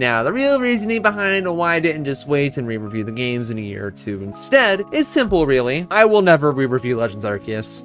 Now, the real reasoning behind why I didn't just wait and re-review the games in a year or two instead is simple, really. I will never re-review Legends Arceus.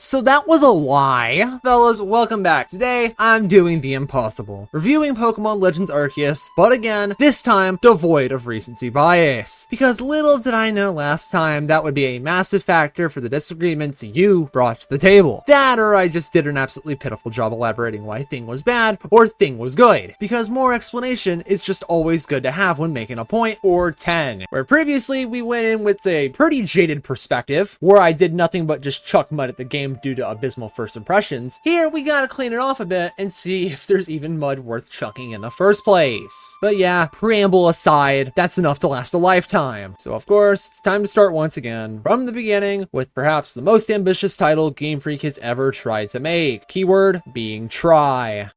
So that was a lie. Fellas, welcome back. Today, I'm doing the impossible. Reviewing Pokemon Legends Arceus, but again, this time, devoid of recency bias. Because little did I know last time that would be a massive factor for the disagreements you brought to the table. That, or I just did an absolutely pitiful job elaborating why thing was bad or thing was good. Because more explanation is just always good to have when making a point or 10. Where previously we went in with a pretty jaded perspective, where I did nothing but just chuck mud at the game due to abysmal first impressions. Here we gotta clean it off a bit and see if there's even mud worth chucking in the first place. But yeah, preamble aside, that's enough to last a lifetime. So of course, it's time to start once again from the beginning with perhaps the most ambitious title Game Freak has ever tried to make. Keyword being try.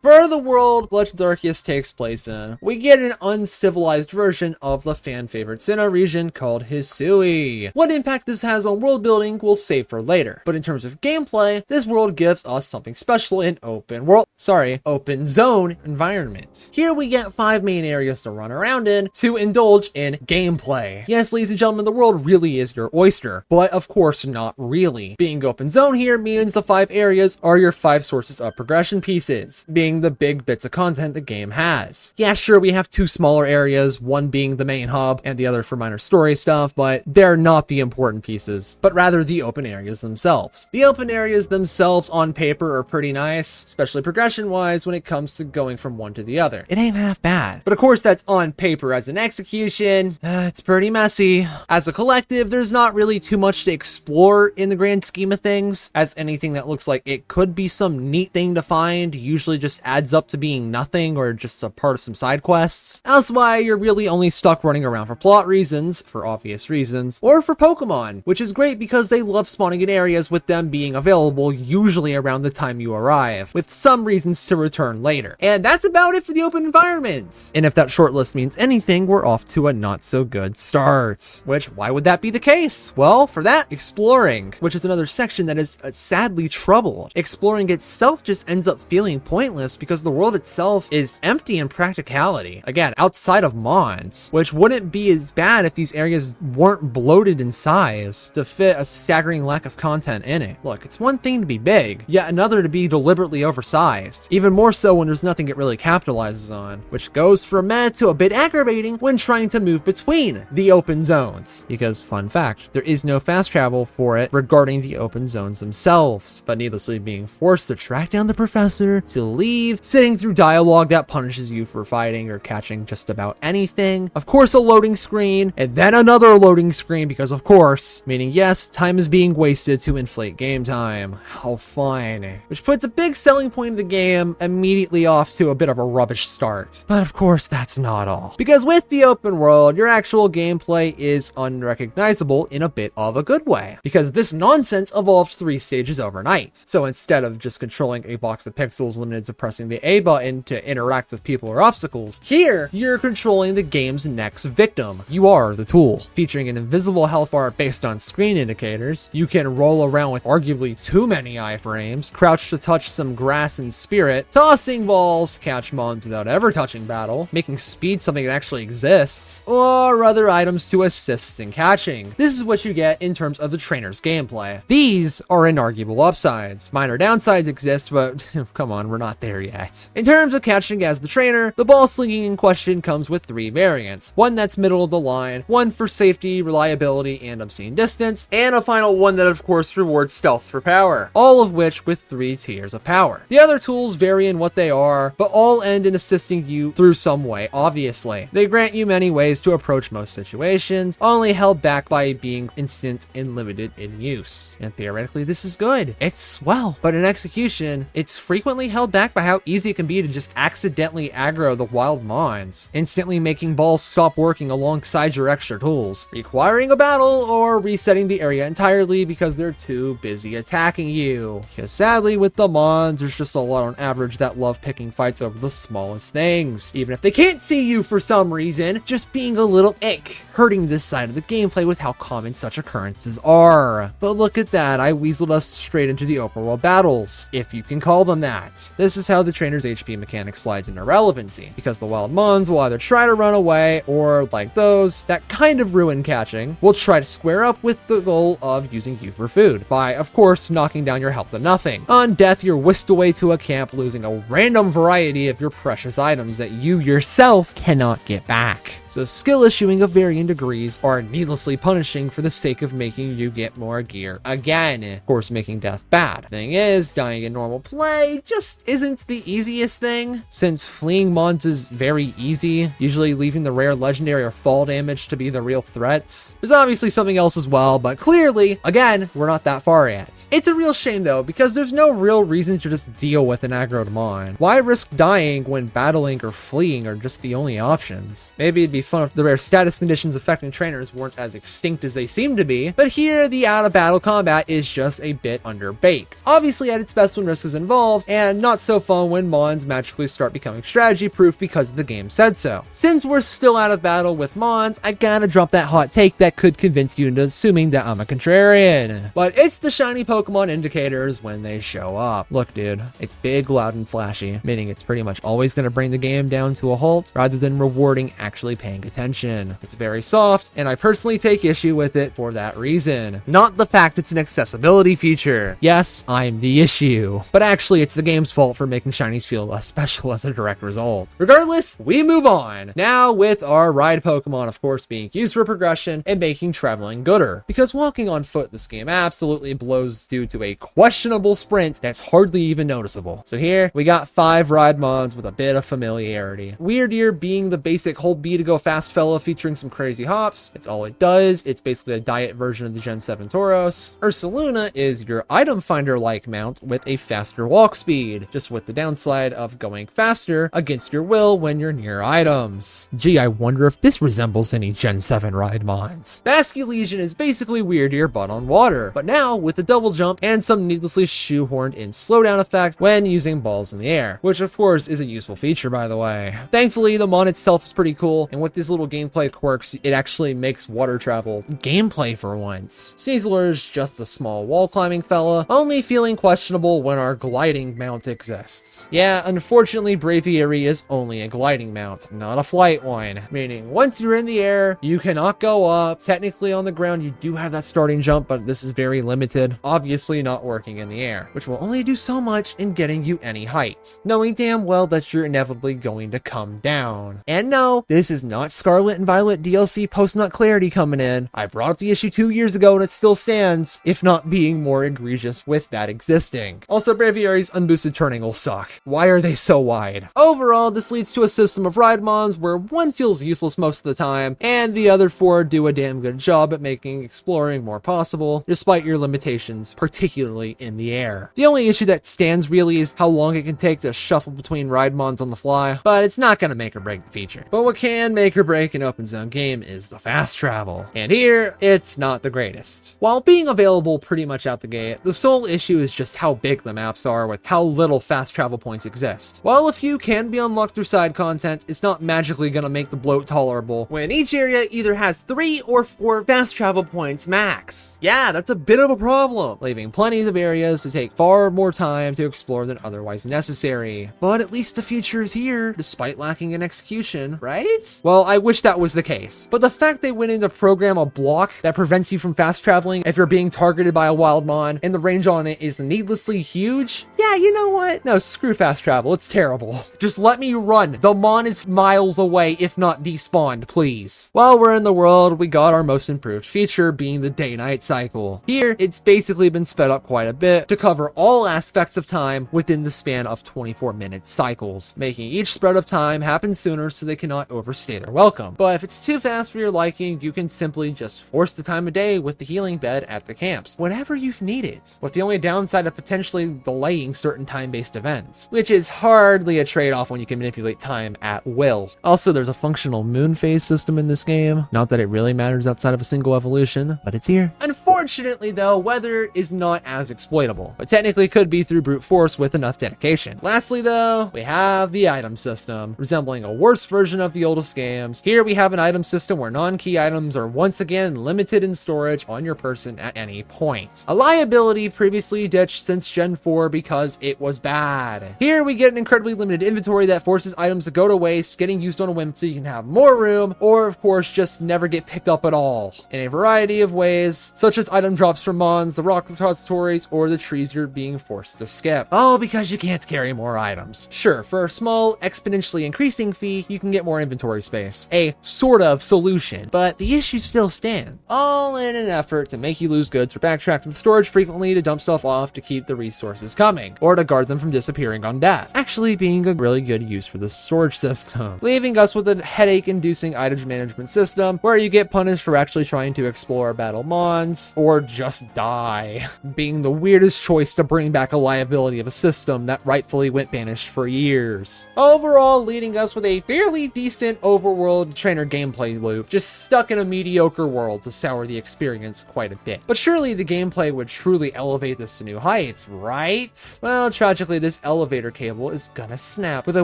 For the world Legends Arceus takes place in, we get an uncivilized version of the fan-favorite Sinnoh region called Hisui. What impact this has on world building we'll save for later, but in terms of gameplay, this world gives us something special in open zone environment. Here we get 5 main areas to run around in to indulge in gameplay. Yes, ladies and gentlemen, the world really is your oyster, but of course not really. Being open zone here means the 5 areas are your 5 sources of progression pieces, being the big bits of content the game has. Yeah, sure, we have 2 smaller areas, one being the main hub and the other for minor story stuff, but they're not the important pieces, but rather the open areas themselves. The open areas themselves on paper are pretty nice, especially progression-wise when it comes to going from one to the other. It ain't half bad. But of course, that's on paper. As an execution, it's pretty messy. As a collective, there's not really too much to explore in the grand scheme of things, as anything that looks like it could be some neat thing to find usually just adds up to being nothing or just a part of some side quests. That's why you're really only stuck running around for plot reasons, for obvious reasons, or for Pokemon, which is great because they love spawning in areas with them being available usually around the time you arrive, with some reasons to return later. And that's about it for the open environments. And if that short list means anything, we're off to a not so good start. Which, why would that be the case? Well, for that, exploring, which is another section that is sadly troubled. Exploring itself just ends up feeling pointless because the world itself is empty in practicality. Again, outside of Mons, which wouldn't be as bad if these areas weren't bloated in size to fit a staggering lack of content in it. Look, it's one thing to be big, yet another to be deliberately oversized. Even more so when there's nothing it really capitalizes on, which goes from meh to a bit aggravating when trying to move between the open zones. Because, fun fact, there is no fast travel for it regarding the open zones themselves, but needlessly being forced to track down the professor, to leave, sitting through dialogue that punishes you for fighting or catching just about anything. Of course, a loading screen, and then another loading screen because of course, meaning yes, time is being wasted to inflate game time. How fun. Which puts a big selling point of the game immediately off to a bit of a rubbish start. But of course, that's not all. Because with the open world, your actual gameplay is unrecognizable in a bit of a good way. Because this nonsense evolved 3 stages overnight. So instead of just controlling a box of pixels limited to pressing the A button to interact with people or obstacles, here you're controlling the game's next victim. You are the tool. Featuring an invisible health bar based on screen indicators, you can roll around with arguably too many iframes, crouch to touch some grass and spirit, tossing balls, catch mons without ever touching battle, making speed something that actually exists, or other items to assist in catching. This is what you get in terms of the trainer's gameplay. These are inarguable upsides. Minor downsides exist, but come on, we're not there yet. In terms of catching as the trainer, the ball slinging in question comes with 3 variants. One that's middle of the line, one for safety, reliability, and obscene distance, and a final one that of course rewards stealth for power, all of which with 3 tiers of power. The other tools vary in what they are, but all end in assisting you through some way, obviously. They grant you many ways to approach most situations, only held back by being instant and limited in use. And theoretically, this is good. It's swell. But in execution, it's frequently held back by how easy it can be to just accidentally aggro the wild mons, instantly making balls stop working alongside your extra tools, requiring a battle or resetting the area entirely because they're too busy attacking you. Because sadly with the mons, there's just a lot on average that love picking fights over the smallest things, even if they can't see you for some reason, just being a little ick, hurting this side of the gameplay with how common such occurrences are. But look at that, I weaseled us straight into the open world battles, if you can call them that. This is how how the trainer's HP mechanic slides into relevancy, because the wild mons will either try to run away or, like those that kind of ruin catching, will try to square up with the goal of using you for food, by of course knocking down your health to nothing. On death, you're whisked away to a camp, losing a random variety of your precious items that you yourself cannot get back. So skill issuing of varying degrees are needlessly punishing for the sake of making you get more gear again, of course making death bad. Thing is, dying in normal play just isn't the easiest thing, since fleeing mons is very easy, usually leaving the rare legendary or fall damage to be the real threats. There's obviously something else as well, but clearly, again, we're not that far yet. It's a real shame though, because there's no real reason to just deal with an aggroed mon. Why risk dying when battling or fleeing are just the only options? Maybe it'd be fun if the rare status conditions affecting trainers weren't as extinct as they seem to be, but here the out of battle combat is just a bit underbaked. Obviously at its best when risk is involved, and not so fun when mons magically start becoming strategy proof because the game said so. Since we're still out of battle with mons, I gotta drop that hot take that could convince you into assuming that I'm a contrarian. But it's the shiny Pokemon indicators when they show up. Look dude, it's big, loud, and flashy, meaning it's pretty much always gonna bring the game down to a halt rather than rewarding actually paying attention. It's very soft, and I personally take issue with it for that reason. Not the fact it's an accessibility feature. Yes, I'm the issue, but actually it's the game's fault for making shinies feel less special as a direct result. Regardless, we move on. Now with our ride Pokemon of course being used for progression and making traveling gooder, because walking on foot this game absolutely blows due to a questionable sprint that's hardly even noticeable. So here we got 5 ride mons with a bit of familiarity. Weirdeer being the basic hold B to go fast fella featuring some crazy hops. It's all it does. It's basically a diet version of the Gen 7 Tauros. Ursaluna is your item finder like mount with a faster walk speed, just with the downside of going faster against your will when you're near items. Gee, I wonder if this resembles any Gen 7 ride mons. Basculegion is basically Weirdeer but on water, but now with a double jump and some needlessly shoehorned in slowdown effect when using balls in the air, which of course is a useful feature by the way. Thankfully the mon itself is pretty cool, and with these little gameplay quirks it actually makes water travel gameplay for once. Sneasler is just a small wall climbing fella, only feeling questionable when our gliding mount exists. Yeah, unfortunately Braviary is only a gliding mount, not a flight one, meaning once you're in the air you cannot go up. Technically on the ground you do have that starting jump, but this is very limited, obviously not working in the air, which will only do so much in getting you any height, knowing damn well that you're inevitably going to come down. And no, this is not Scarlet and Violet DLC post-nut clarity coming in. I brought up the issue 2 years ago and it still stands, if not being more egregious with that existing. Also, Braviary's unboosted turning will suck. Why are they so wide? Overall, this leads to a system of ride mons where one feels useless most of the time, and the other 4 do a damn good job at making exploring more possible, despite your limitations, particularly in the air. The only issue that stands really is how long it can take to shuffle between ride mons on the fly, but it's not gonna make or break the feature. But what can make or break an open zone game is the fast travel, and here, it's not the greatest. While being available pretty much out the gate, the sole issue is just how big the maps are with how little fast travel points exist. While a few can be unlocked through side content, it's not magically gonna make the bloat tolerable when each area either has 3 or 4 fast travel points max. Yeah, that's a bit of a problem, leaving plenty of areas to take far more time to explore than otherwise necessary. But at least the feature is here, despite lacking in execution, right? Well, I wish that was the case, but the fact they went in to program a block that prevents you from fast traveling if you're being targeted by a wild mon, and the range on it is needlessly huge, yeah, you know what? No, screw fast travel, it's terrible. Just let me run. The mon is miles away, if not despawned, please. While we're in the world, we got our most improved feature being the day-night cycle. Here, it's basically been sped up quite a bit to cover all aspects of time within the span of 24-minute cycles, making each spread of time happen sooner so they cannot overstay their welcome. But if it's too fast for your liking, you can simply just force the time of day with the healing bed at the camps, whenever you need it, with the only downside of potentially delaying certain time-based events, which is hardly a trade-off when you can manipulate time at will. Also, there's a functional moon phase system in this game, not that it really matters outside of a single evolution, but it's here. Unfortunately though, weather is not as exploitable, but technically could be through brute force with enough dedication. Lastly though, we have the item system, resembling a worse version of the oldest games. Here we have an item system where non-key items are once again limited in storage on your person at any point. A liability previously ditched since Gen 4 because it was bad. bad. Here we get an incredibly limited inventory that forces items to go to waste, getting used on a whim so you can have more room, or of course just never get picked up at all, in a variety of ways, such as item drops from mons, the rock repositories, or the trees you're being forced to skip. All because you can't carry more items. Sure, for a small, exponentially increasing fee, you can get more inventory space. A sort of solution, but the issue still stands. All in an effort to make you lose goods or backtrack to the storage frequently to dump stuff off to keep the resources coming, or to guard them from disappearing on death. Actually being a really good use for the storage system. Leaving us with a headache-inducing item management system where you get punished for actually trying to explore battle mons, or just die. Being the weirdest choice to bring back a liability of a system that rightfully went banished for years. Overall, leading us with a fairly decent overworld trainer gameplay loop, just stuck in a mediocre world to sour the experience quite a bit. But surely the gameplay would truly elevate this to new heights, right? Well, tragically, this elevator cable is gonna snap with a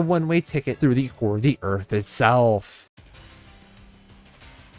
one-way ticket through the core of the Earth itself.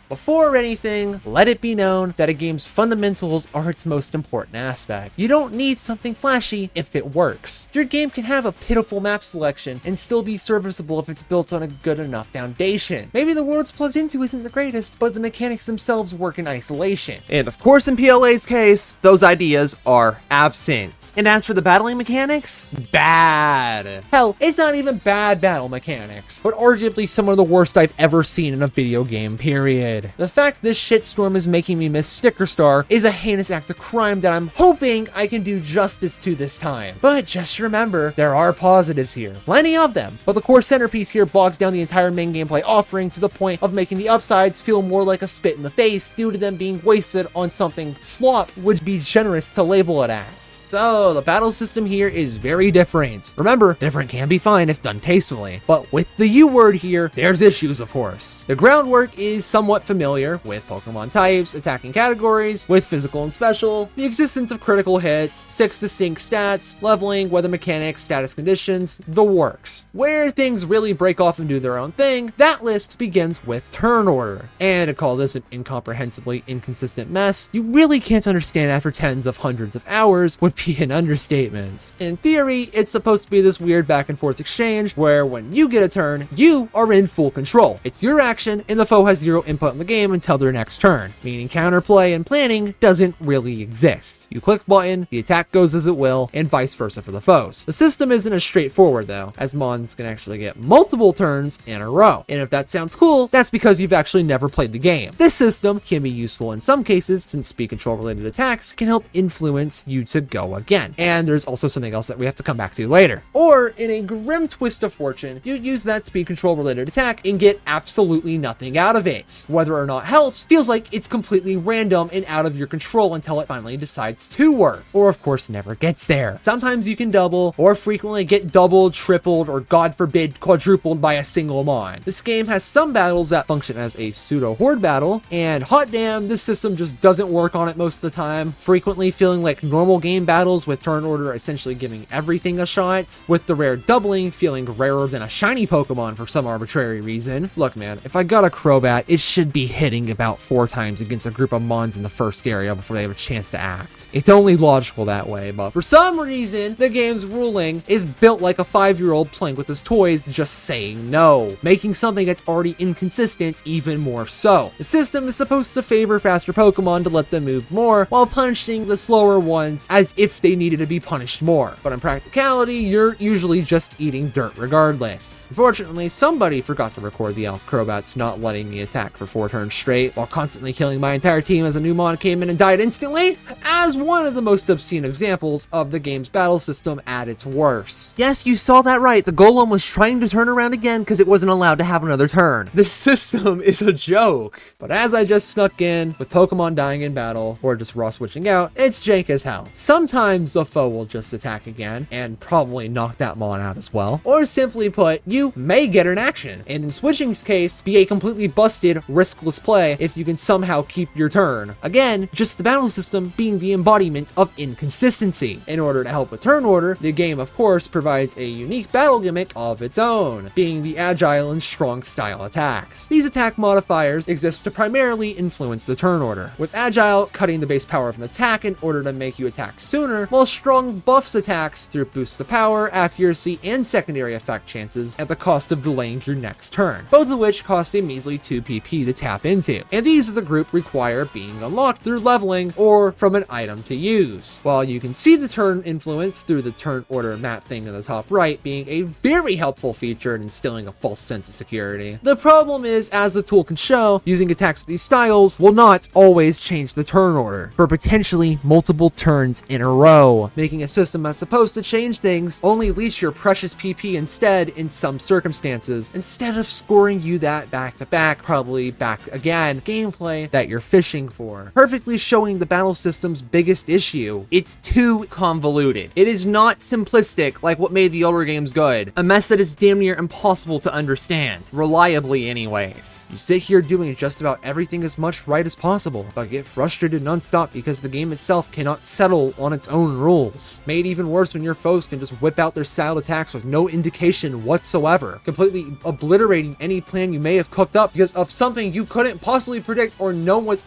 Before anything, let it be known that a game's fundamentals are its most important aspect. You don't need something flashy if it works. Your game can have a pitiful map selection and still be serviceable if it's built on a good enough foundation. Maybe the world it's plugged into isn't the greatest, but the mechanics themselves work in isolation. And of course in PLA's case, those ideas are absent. And as for the battling mechanics, bad. Hell, it's not even bad battle mechanics, but arguably some of the worst I've ever seen in a video game, period. The fact this shitstorm is making me miss Sticker Star is a heinous act of crime that I'm hoping I can do justice to this time. But just remember, there are positives here. Plenty of them. But the core centerpiece here bogs down the entire main gameplay offering to the point of making the upsides feel more like a spit in the face due to them being wasted on something slop would be generous to label it as. So the battle system here is very different. Remember, different can be fine if done tastefully. But with the U word here, there's issues of course. The groundwork is somewhat familiar with Pokemon types, attacking categories, with physical and special, the existence of critical hits, 6 distinct stats, leveling, weather mechanics, status conditions, the works. Where things really break off and do their own thing, that list begins with turn order. And to call this an incomprehensibly inconsistent mess, you really can't understand after tens of hundreds of hours would be an understatement. In theory, it's supposed to be this weird back and forth exchange where when you get a turn, you are in full control. It's your action and the foe has zero input in the game until their next turn, meaning counterplay and planning doesn't really exist. You click button, the attack goes as it will, and vice versa for the foes. The system isn't as straightforward though, as mons can actually get multiple turns in a row. And if that sounds cool, that's because you've actually never played the game. This system can be useful in some cases since speed control related attacks can help influence you to go again. And there's also something else that we have to come back to later. Or in a grim twist of fortune, you use that speed control related attack and get absolutely nothing out of it. Whether or not helps feels like it's completely random and out of your control until it finally decides to work, or of course never gets there. Sometimes you can double or frequently get doubled, tripled, or god forbid quadrupled by a single mon. This game has some battles that function as a pseudo horde battle, and hot damn, this system just doesn't work on it most of the time, frequently feeling like normal game battles with turn order essentially giving everything a shot, with the rare doubling feeling rarer than a shiny Pokemon for some arbitrary reason. Look man, if I got a Crobat, it should be hitting about 4 times against a group of mons in the first area before they have a chance to act. It's only logical that way, but for some reason, the game's ruling is built like a 5-year-old playing with his toys just saying no, making something that's already inconsistent even more so. The system is supposed to favor faster Pokemon to let them move more, while punishing the slower ones as if they needed to be punished more. But in practicality, you're usually just eating dirt regardless. Unfortunately, somebody forgot to record the Elf Crobat's not letting me attack for 4 turns straight, while constantly killing my entire team as a new mon came in and died instantly, as one of the most obscene examples of the game's battle system at its worst. Yes, you saw that right, the Golem was trying to turn around again because it wasn't allowed to have another turn. This system is a joke. But as I just snuck in, with Pokemon dying in battle, or just raw switching out, it's jank as hell. Sometimes the foe will just attack again, and probably knock that mon out as well. Or simply put, you may get an action, and in switching's case, be a completely busted, risk riskless play if you can somehow keep your turn. Again, just the battle system being the embodiment of inconsistency. In order to help with turn order, the game of course provides a unique battle gimmick of its own, being the agile and strong style attacks. These attack modifiers exist to primarily influence the turn order, with agile cutting the base power of an attack in order to make you attack sooner, while strong buffs attacks through boosts to power, accuracy, and secondary effect chances at the cost of delaying your next turn, both of which cost a measly 2 PP to tap into, and these as a group require being unlocked through leveling or from an item to use. While you can see the turn influence through the turn order map thing in the top right being a very helpful feature in instilling a false sense of security, the problem is, as the tool can show, using attacks with these styles will not always change the turn order for potentially multiple turns in a row, making a system that's supposed to change things only leash your precious PP instead in some circumstances, instead of scoring you that back-to-back, probably back again, gameplay that you're fishing for, perfectly showing the battle system's biggest issue. It's too convoluted. It is not simplistic like what made the older games good, a mess that is damn near impossible to understand, reliably anyways. You sit here doing just about everything as much right as possible, but get frustrated nonstop because the game itself cannot settle on its own rules. Made even worse when your foes can just whip out their style attacks with no indication whatsoever, completely obliterating any plan you may have cooked up because of something you couldn't possibly predict or know was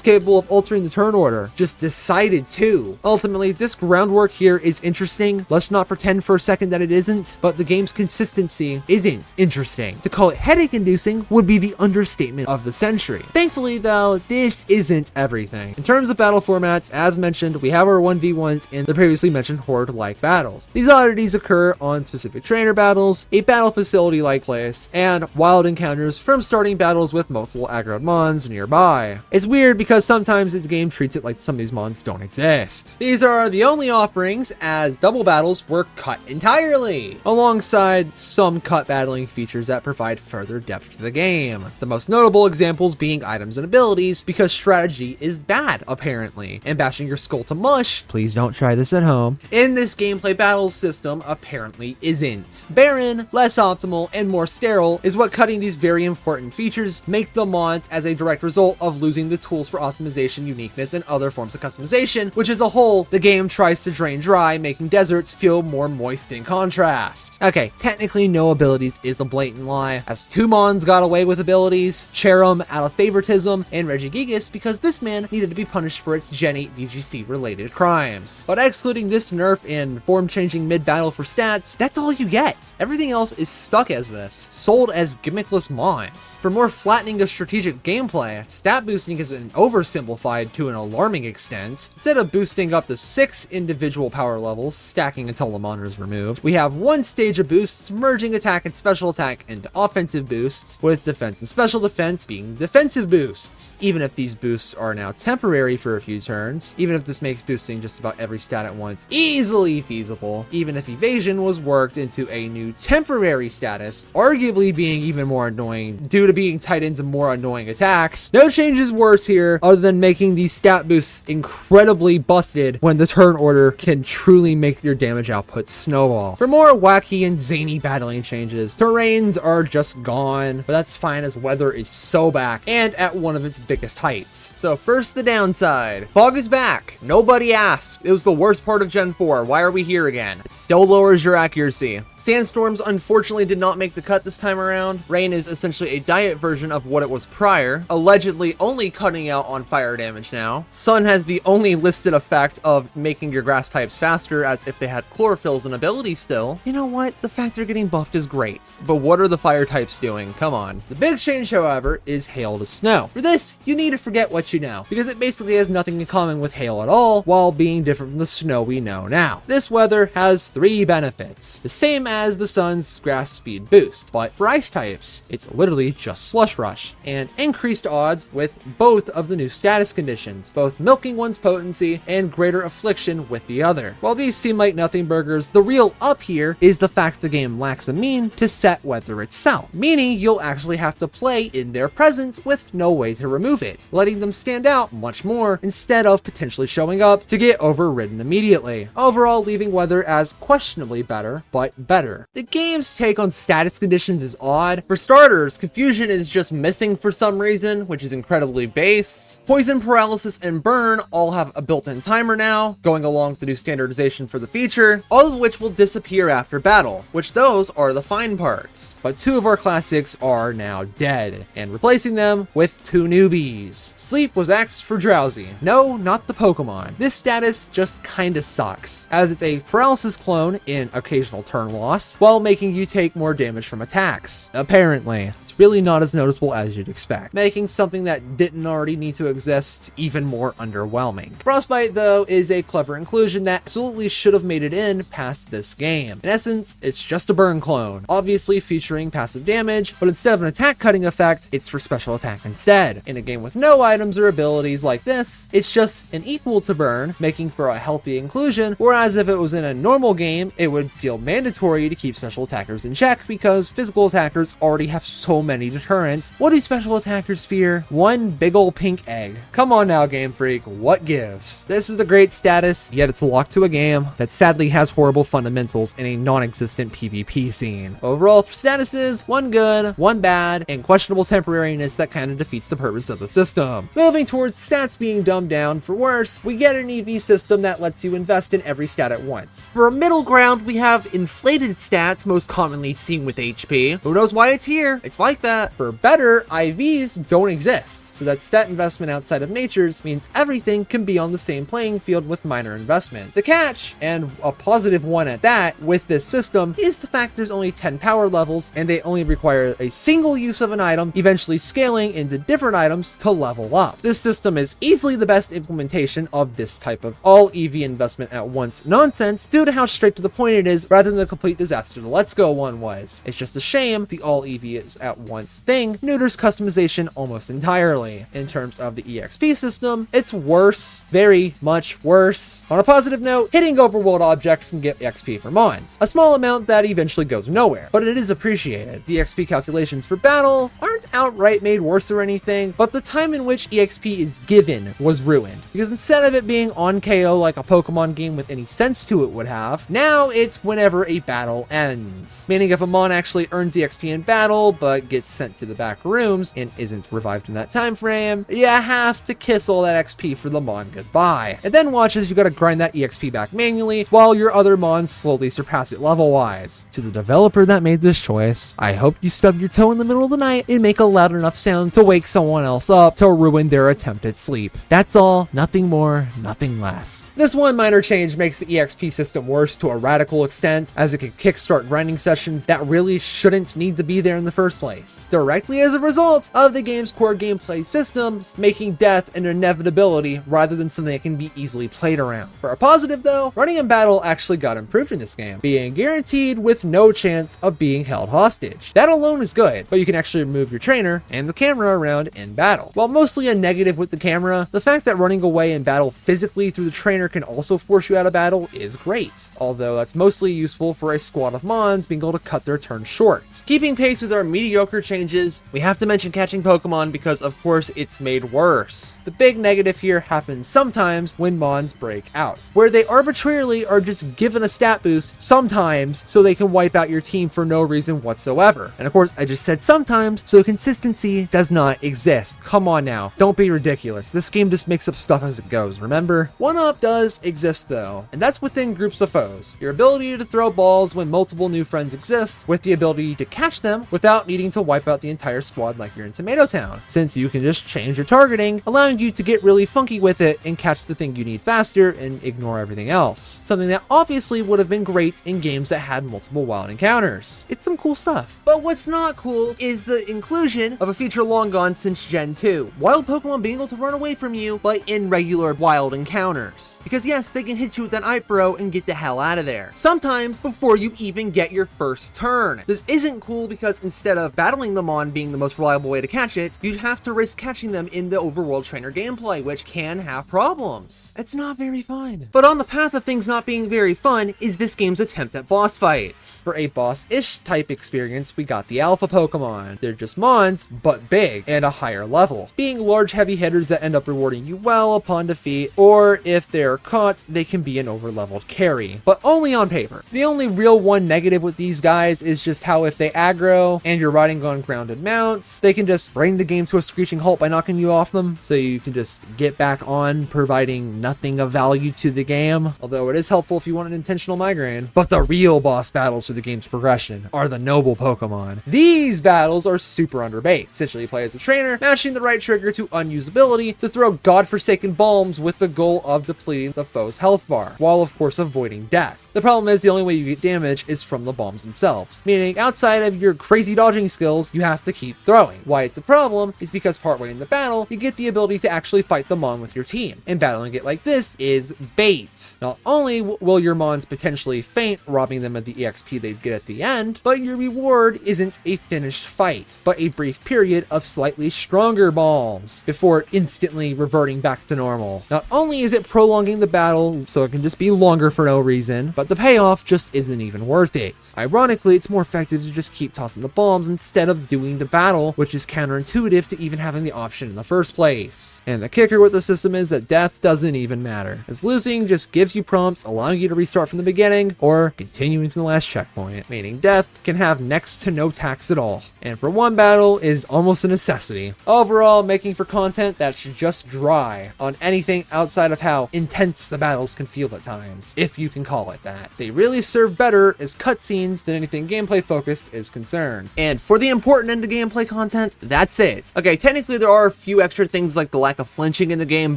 capable of altering the turn order. Just decided to. Ultimately, this groundwork here is interesting. Let's not pretend for a second that it isn't, but the game's consistency isn't interesting. To call it headache-inducing would be the understatement of the century. Thankfully, though, this isn't everything. In terms of battle formats, as mentioned, we have our 1v1s in the previously mentioned horde-like battles. These oddities occur on specific trainer battles, a battle facility-like place, and wild encounters from starting battles with multiple aggroed mons nearby. It's weird because sometimes the game treats it like some of these mons don't exist. These are the only offerings, as double battles were cut entirely, alongside some cut battling features that provide further depth to the game. The most notable examples being items and abilities, because strategy is bad, apparently, and bashing your skull to mush, please don't try this at home, in this gameplay battle system apparently isn't. Barren, less optimal, and more sterile is what cutting these very important features make the mods as a direct result of losing the tools for optimization, uniqueness, and other forms of customization, which as a whole, the game tries to drain dry, making deserts feel more moist in contrast. Okay, technically no abilities is a blatant lie, as 2 mons got away with abilities, Cherum out of favoritism, and Regigigas because this man needed to be punished for its Gen 8 VGC related crimes. But excluding this nerf in form changing mid-battle for stats, that's all you get. Everything else is stuck as this, sold as gimmickless mons. For more flattening of strategic gameplay, stat boosting has been oversimplified to an alarming extent. Instead of boosting up to 6 individual power levels, stacking until the monitor is removed, we have 1 stage of boosts, merging attack and special attack into offensive boosts, with defense and special defense being defensive boosts. Even if these boosts are now temporary for a few turns, even if this makes boosting just about every stat at once easily feasible, even if evasion was worked into a new temporary status, arguably being even more annoying due to being tied into more annoying attacks, no change is worse here other than making these stat boosts incredibly busted when the turn order can truly make your damage output snowball. For more wacky and zany battling changes, terrains are just gone, but that's fine as weather is so back and at one of its biggest heights. So first, the downside. Fog is back. Nobody asked. It was the worst part of Gen 4. Why are we here again? It still lowers your accuracy. Sandstorms unfortunately did not make the cut this time around. Rain is essentially a diet version of what it was prior, allegedly only cutting out on fire damage now. Sun has the only listed effect of making your grass types faster, as if they had chlorophyll as an ability still. You know what? The fact they're getting buffed is great. But what are the fire types doing? Come on. The big change, however, is hail to snow. For this, you need to forget what you know, because it basically has nothing in common with hail at all, while being different from the snow we know now. This weather has 3 benefits, the same as the sun's grass speed boost, but for ice types, it's literally just slush rush, and increased odds with both of the new status conditions, both milking one's potency and greater affliction with the other. While these seem like nothing burgers, the real up here is the fact the game lacks a mean to set weather itself, meaning you'll actually have to play in their presence with no way to remove it, letting them stand out much more instead of potentially showing up to get overridden immediately. Overall, leaving weather as questionably better, but better. The game's take on status conditions is odd. For starters, confusion is just missing for some reason, which is incredibly based. Poison, Paralysis, and Burn all have a built-in timer now, going along with the new standardization for the feature, all of which will disappear after battle, which those are the fine parts. But 2 of our classics are now dead, and replacing them with 2 newbies. Sleep was axed for Drowsy. No, not the Pokemon. This status just kinda sucks, as it's a Paralysis clone in occasional turn loss, while making you take more damage from attacks. Apparently. It's really not as noticeable as you'd expect, making something that didn't already need to exist even more underwhelming. Frostbite, though, is a clever inclusion that absolutely should have made it in past this game. In essence, it's just a burn clone, obviously featuring passive damage, but instead of an attack cutting effect, it's for special attack instead. In a game with no items or abilities like this, it's just an equal to burn, making for a healthy inclusion, whereas if it was in a normal game, it would feel mandatory to keep special attackers in check because physical attackers already have so many deterrents. What do special attackers fear? One big ol' pink egg. Come on now, Game Freak, what gives? This is a great status, yet it's locked to a game that sadly has horrible fundamentals in a non-existent PvP scene. Overall for statuses, 1 good, 1 bad, and questionable temporariness that kinda defeats the purpose of the system. Moving towards stats being dumbed down for worse, we get an EV system that lets you invest in every stat at once. For a middle ground, we have inflated stats, most commonly seen with HP. Who knows why it's here? It's like that. For better, IVs don't exist, so that stat investment outside of nature's means everything can be on the same playing field with minor investment. The catch, and a positive one at that, with this system is the fact there's only 10 power levels and they only require a single use of an item, eventually scaling into different items to level up. This system is easily the best implementation of this type of all EV investment at once nonsense due to how straight to the point it is rather than the complete disaster the Let's Go one was. It's just a shame the all EV is at once thing neuters customization almost entirely. In terms of the EXP system, it's worse, very much worse. On a positive note, hitting overworld objects can get XP for mons, a small amount that eventually goes nowhere, but it is appreciated. The XP calculations for battles aren't outright made worse or anything, but the time in which EXP is given was ruined, because instead of it being on KO like a Pokemon game with any sense to it would have, now it's whenever a battle ends. Meaning if a mon actually earns EXP in battle, but gets sent to the back rooms and isn't revived in that time frame, you have to kiss all that XP for the mon goodbye. And then watch as you gotta grind that EXP back manually while your other mons slowly surpass it level-wise. To the developer that made this choice, I hope you stub your toe in the middle of the night and make a loud enough sound to wake someone else up to ruin their attempt at sleep. That's all, nothing more, nothing less. This one minor change makes the EXP system worse to a radical extent, as it could kickstart grinding sessions that really shouldn't need to be there in the first place, directly as a result of the game's core gameplay systems, making death an inevitability rather than something that can be easily played around. For a positive though, running in battle actually got improved in this game, being guaranteed with no chance of being held hostage. That alone is good, but you can actually move your trainer and the camera around in battle. While mostly a negative with the camera, the fact that running away in battle physically through the trainer can also force you out of battle is great, although that's mostly useful for a squad of mons being able to cut their turn short. Keeping pace with our mediocre changes, we have to mention catching Pokemon because of course it's made worse. The big negative here happens sometimes when mons break out, where they arbitrarily are just given a stat boost sometimes so they can wipe out your team for no reason whatsoever. And of course I just said sometimes, so consistency does not exist. Come on now, don't be ridiculous. This game just makes up stuff as it goes, remember? One-up does exist though, and that's within groups of foes. Your ability to throw balls when multiple new friends exist, with the ability to catch them without needing to wipe out the entire squad like you're in Tomato Town, since you can just change your targeting, allowing you to get really funky with it and catch the thing you need faster and ignore everything else. Something that obviously would have been great in games that had multiple wild encounters. It's some cool stuff. But what's not cool is the inclusion of a feature long gone since Gen 2. Wild Pokemon being able to run away from you, but in regular wild encounters. Because yes, they can hit you with an Ipro and get the hell out of there. Sometimes before you even get your first turn. This isn't cool because instead of battling them on being the most reliable way to catch it, you'd have to risk catching them in the overworld trainer gameplay, which can have problems. It's not very fun. But on the path of things not being very fun is this game's attempt at boss fights. For a boss-ish type experience, we got the alpha Pokemon. They're just mons, but big and a higher level, being large heavy hitters that end up rewarding you well upon defeat, or if they're caught, they can be an overleveled carry, but only on paper. The only real one negative with these guys is just how if they aggro and you're riding relying on grounded mounts. They can just bring the game to a screeching halt by knocking you off them, so you can just get back on, providing nothing of value to the game, although it is helpful if you want an intentional migraine. But the real boss battles for the game's progression are the noble Pokemon. These battles are super underbaked. Essentially, you play as a trainer, mashing the right trigger to unusability to throw godforsaken bombs with the goal of depleting the foe's health bar, while of course avoiding death. The problem is the only way you get damage is from the bombs themselves, meaning outside of your crazy dodging skills, you have to keep throwing. Why it's a problem is because partway in the battle, you get the ability to actually fight the Mon with your team, and battling it like this is bait. Not only will your Mons potentially faint, robbing them of the EXP they'd get at the end, but your reward isn't a finished fight, but a brief period of slightly stronger bombs before instantly reverting back to normal. Not only is it prolonging the battle so it can just be longer for no reason, but the payoff just isn't even worth it. Ironically, it's more effective to just keep tossing the bombs instead of doing the battle, which is counterintuitive to even having the option in the first place. And the kicker with the system is that death doesn't even matter, as losing just gives you prompts allowing you to restart from the beginning or continuing to the last checkpoint, meaning death can have next to no tax at all, and for one battle is almost a necessity. Overall, making for content that's just dry on anything outside of how intense the battles can feel at times, if you can call it that. They really serve better as cutscenes than anything gameplay focused is concerned. And for the important end of gameplay content, that's it. Okay, technically there are a few extra things like the lack of flinching in the game,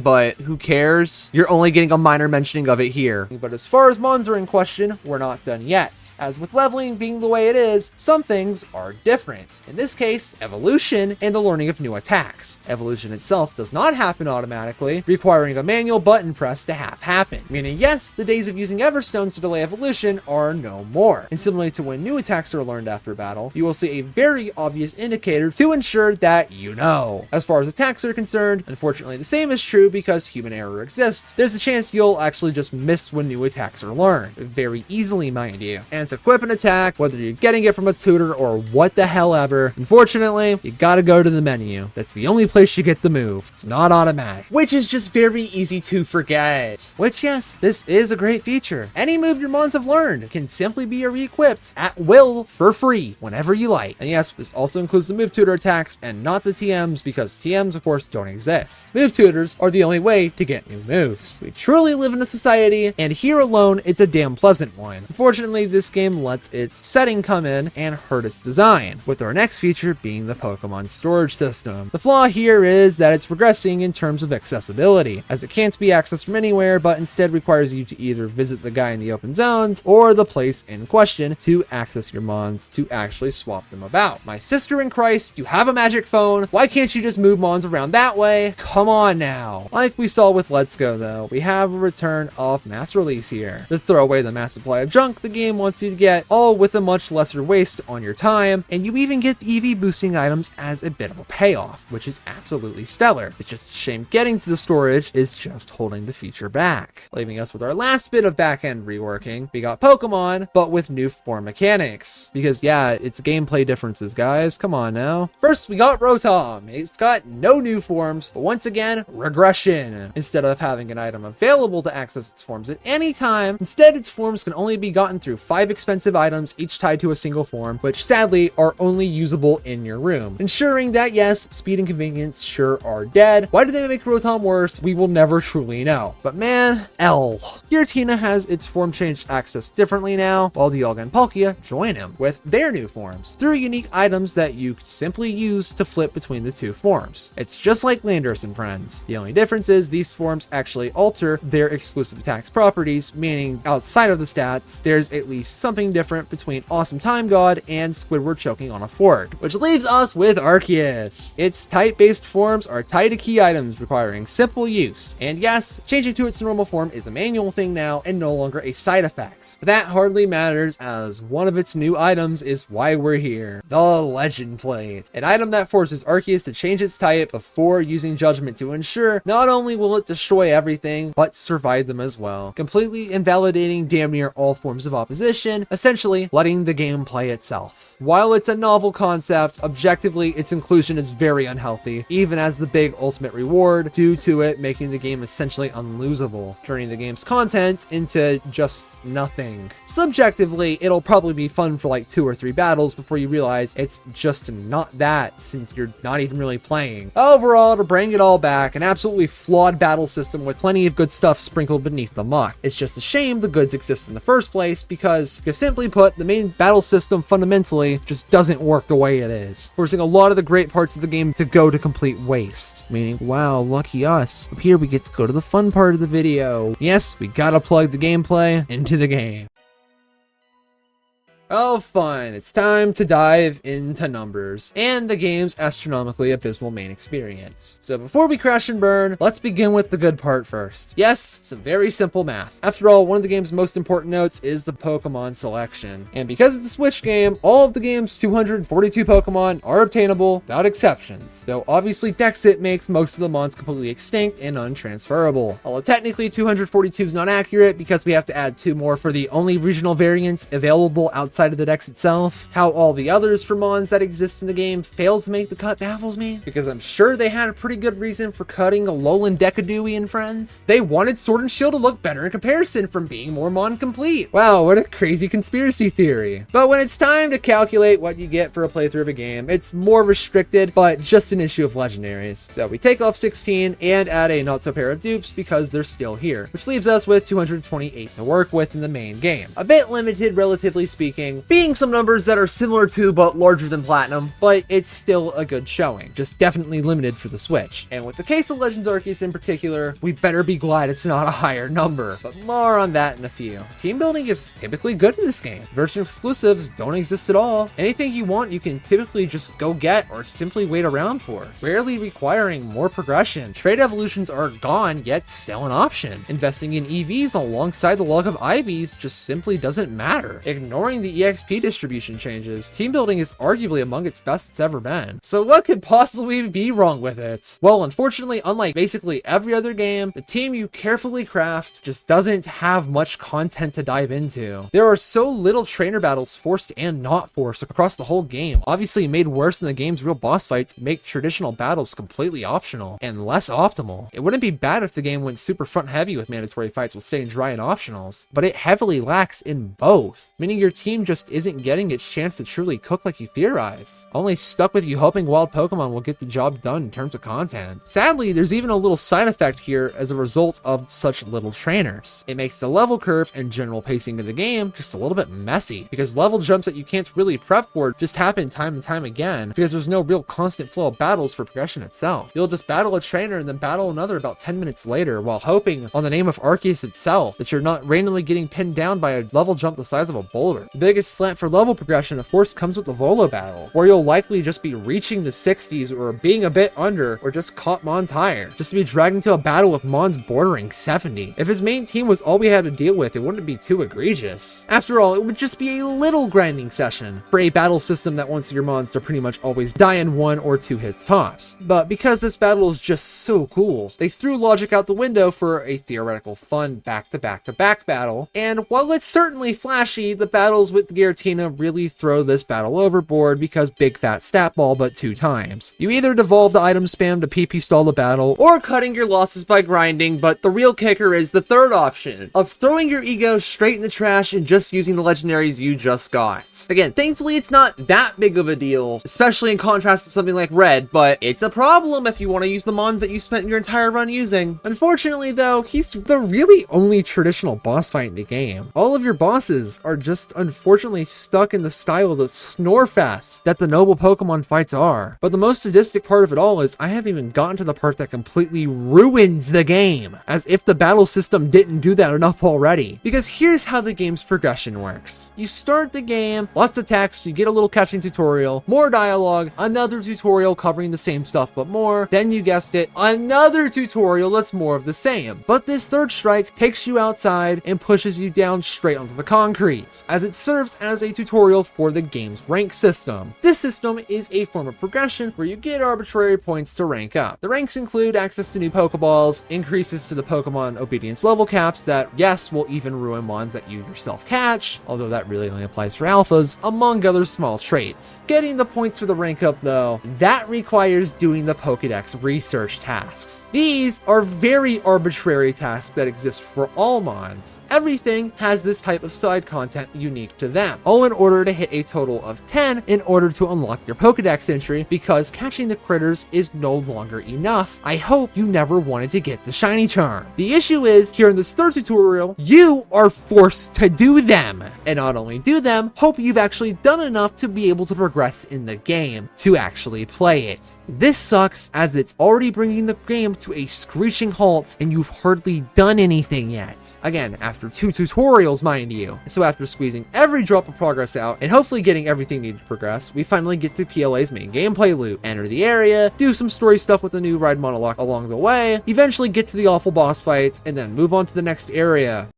but who cares? You're only getting a minor mentioning of it here. But as far as Mons are in question, we're not done yet. As with leveling being the way it is, some things are different. In this case, evolution and the learning of new attacks. Evolution itself does not happen automatically, requiring a manual button press to have happen. Meaning, yes, the days of using Everstones to delay evolution are no more. And similarly to when new attacks are learned after battle, you will see a very obvious indicator to ensure that you know. As far as attacks are concerned, unfortunately the same is true because human error exists. There's a chance you'll actually just miss when new attacks are learned. Very easily, mind you. And to equip an attack, whether you're getting it from a tutor or what the hell ever, unfortunately, you gotta go to the menu. That's the only place you get the move. It's not automatic, which is just very easy to forget. Which, yes, this is a great feature. Any move your Mons have learned can simply be re-equipped at will for free whenever you like. And yes, this also includes the move tutor attacks and not the TMs, because TMs of course don't exist. Move tutors are the only way to get new moves. We truly live in a society, and here alone it's a damn pleasant one. Unfortunately, this game lets its setting come in and hurt its design, with our next feature being the Pokemon storage system. The flaw here is that it's progressing in terms of accessibility, as it can't be accessed from anywhere, but instead requires you to either visit the guy in the open zones or the place in question to access your Mons to actually swap them about. My sister in Christ, you have a magic phone, why can't you just move Mons around that way? Come on now. Like we saw with Let's Go though, we have a return of mass release here. To throw away the mass supply of junk the game wants you to get, all with a much lesser waste on your time, and you even get the EV boosting items as a bit of a payoff, which is absolutely stellar. It's just a shame getting to the storage is just holding the feature back. Leaving us with our last bit of back-end reworking, we got Pokemon, but with new form mechanics. Because yeah, it's gameplay differences, guys, come on now. First, we got Rotom. It's got no new forms, but once again, regression. Instead of having an item available to access its forms at any time, instead its forms can only be gotten through 5 expensive items, each tied to a single form, which sadly are only usable in your room, ensuring that yes, speed and convenience sure are dead. Why do they make Rotom worse? We will never truly know. But man, L. Giratina has its form change accessed differently now, while Dialga and Palkia join him with their new forms through unique items that you simply use to flip between the two forms. It's just like Landorus and Friends. The only difference is these forms actually alter their exclusive attacks properties, meaning outside of the stats, there's at least something different between Awesome Time God and Squidward choking on a fork. Which leaves us with Arceus. Its type-based forms are tied to key items requiring simple use. And yes, changing to its normal form is a manual thing now and no longer a side effect. But that hardly matters, as one of its new items is why we're here. The Legend Plate. An item that forces Arceus to change its type before using Judgment to ensure not only will it destroy everything, but survive them as well. Completely invalidating damn near all forms of opposition, essentially letting the game play itself. While it's a novel concept, objectively its inclusion is very unhealthy, even as the big ultimate reward, due to it making the game essentially unlosable, turning the game's content into just nothing. Subjectively, it'll probably be fun for like 2 or 3 battles before you realize is, it's just not that, since you're not even really playing. Overall, to bring it all back, an absolutely flawed battle system with plenty of good stuff sprinkled beneath the muck. It's just a shame the goods exist in the first place, because, simply put, the main battle system fundamentally just doesn't work the way it is, forcing a lot of the great parts of the game to go to complete waste. Meaning, wow, lucky us. Up here we get to go to the fun part of the video. Yes, we gotta plug the gameplay into the game. Oh, fun. It's time to dive into numbers and the game's astronomically abysmal main experience. So before we crash and burn, let's begin with the good part first. Yes, some very simple math. After all, one of the game's most important notes is the Pokemon selection. And because it's a Switch game, all of the game's 242 Pokemon are obtainable without exceptions. Though obviously Dexit makes most of the mons completely extinct and untransferable. Although technically 242 is not accurate because we have to add 2 more for the only regional variants available outside of the Dex itself. How all the others for mons that exist in the game fail to make the cut baffles me, because I'm sure they had a pretty good reason for cutting Alolan Decadooey and friends. They wanted Sword and Shield to look better in comparison from being more mon complete. Wow, what a crazy conspiracy theory. But when it's time to calculate what you get for a playthrough of a game, it's more restricted, but just an issue of legendaries. So we take off 16 and add a not so pair of dupes because they're still here, which leaves us with 228 to work with in the main game. A bit limited, relatively speaking, being some numbers that are similar to but larger than Platinum, but it's still a good showing, just definitely limited for the Switch. And with the case of Legends Arceus in particular, we better be glad it's not a higher number, but more on that in a few. Team building is typically good in this game. Version exclusives don't exist at all. Anything you want you can typically just go get or simply wait around for, rarely requiring more progression. Trade evolutions are gone, yet still an option. Investing in EVs alongside the luck of IVs just simply doesn't matter. Ignoring the EXP distribution changes, team building is arguably among its best it's ever been. So what could possibly be wrong with it? Well, unfortunately, unlike basically every other game, the team you carefully craft just doesn't have much content to dive into. There are so little trainer battles, forced and not forced, across the whole game, obviously made worse than the game's real boss fights make traditional battles completely optional and less optimal. It wouldn't be bad if the game went super front heavy with mandatory fights while staying dry in optionals, but it heavily lacks in both, meaning your team just isn't getting its chance to truly cook like you theorize, only stuck with you hoping wild Pokemon will get the job done in terms of content. Sadly, there's even a little side effect here as a result of such little trainers. It makes the level curve and general pacing of the game just a little bit messy, because level jumps that you can't really prep for just happen time and time again, because there's no real constant flow of battles for progression itself. You'll just battle a trainer and then battle another about 10 minutes later, while hoping on the name of Arceus itself that you're not randomly getting pinned down by a level jump the size of a boulder. The biggest slant for level progression of course comes with the Volo battle, where you'll likely just be reaching the 60s or being a bit under, or just caught mons higher, just to be dragged into a battle with mons bordering 70. If his main team was all we had to deal with, it wouldn't be too egregious. After all, it would just be a little grinding session for a battle system that wants your mons to pretty much always die in 1 or 2 hits tops. But because this battle is just so cool, they threw logic out the window for a theoretical fun back-to-back-to-back battle, and while it's certainly flashy, the battles with the Giratina really throw this battle overboard because big fat stat ball but 2 times. You either devolve the item spam to PP stall the battle, or cutting your losses by grinding, but the real kicker is the third option of throwing your ego straight in the trash and just using the legendaries you just got. Again, thankfully it's not that big of a deal, especially in contrast to something like Red, but it's a problem if you want to use the mons that you spent your entire run using. Unfortunately though, he's the really only traditional boss fight in the game. All of your bosses are just unfortunately stuck in the style of the Snorefest that the noble Pokemon fights are. But the most sadistic part of it all is I haven't even gotten to the part that completely ruins the game, as if the battle system didn't do that enough already. Because here's how the game's progression works. You start the game, lots of text, you get a little catching tutorial, more dialogue, another tutorial covering the same stuff but more, then you guessed it, another tutorial that's more of the same. But this third strike takes you outside and pushes you down straight onto the concrete, as it serves as a tutorial for the game's rank system. This system is a form of progression where you get arbitrary points to rank up. The ranks include access to new Pokeballs, increases to the Pokemon obedience level caps that, yes, will even ruin mons that you yourself catch, although that really only applies for alphas, among other small traits. Getting the points for the rank up though, that requires doing the Pokedex research tasks. These are very arbitrary tasks that exist for all mons. Everything has this type of side content unique to of them, all in order to hit a total of 10 in order to unlock your Pokedex entry, because catching the critters is no longer enough. I hope you never wanted to get the shiny charm. The issue is, here in this third tutorial, you are forced to do them. And not only do them, hope you've actually done enough to be able to progress in the game, to actually play it. This sucks, as it's already bringing the game to a screeching halt and you've hardly done anything yet. Again, after 2 tutorials, mind you. So after squeezing every drop of progress out and hopefully getting everything needed to progress, we finally get to PLA's main gameplay loop. Enter the area, do some story stuff with a new ride monologue along the way, eventually get to the awful boss fights, and then move on to the next area.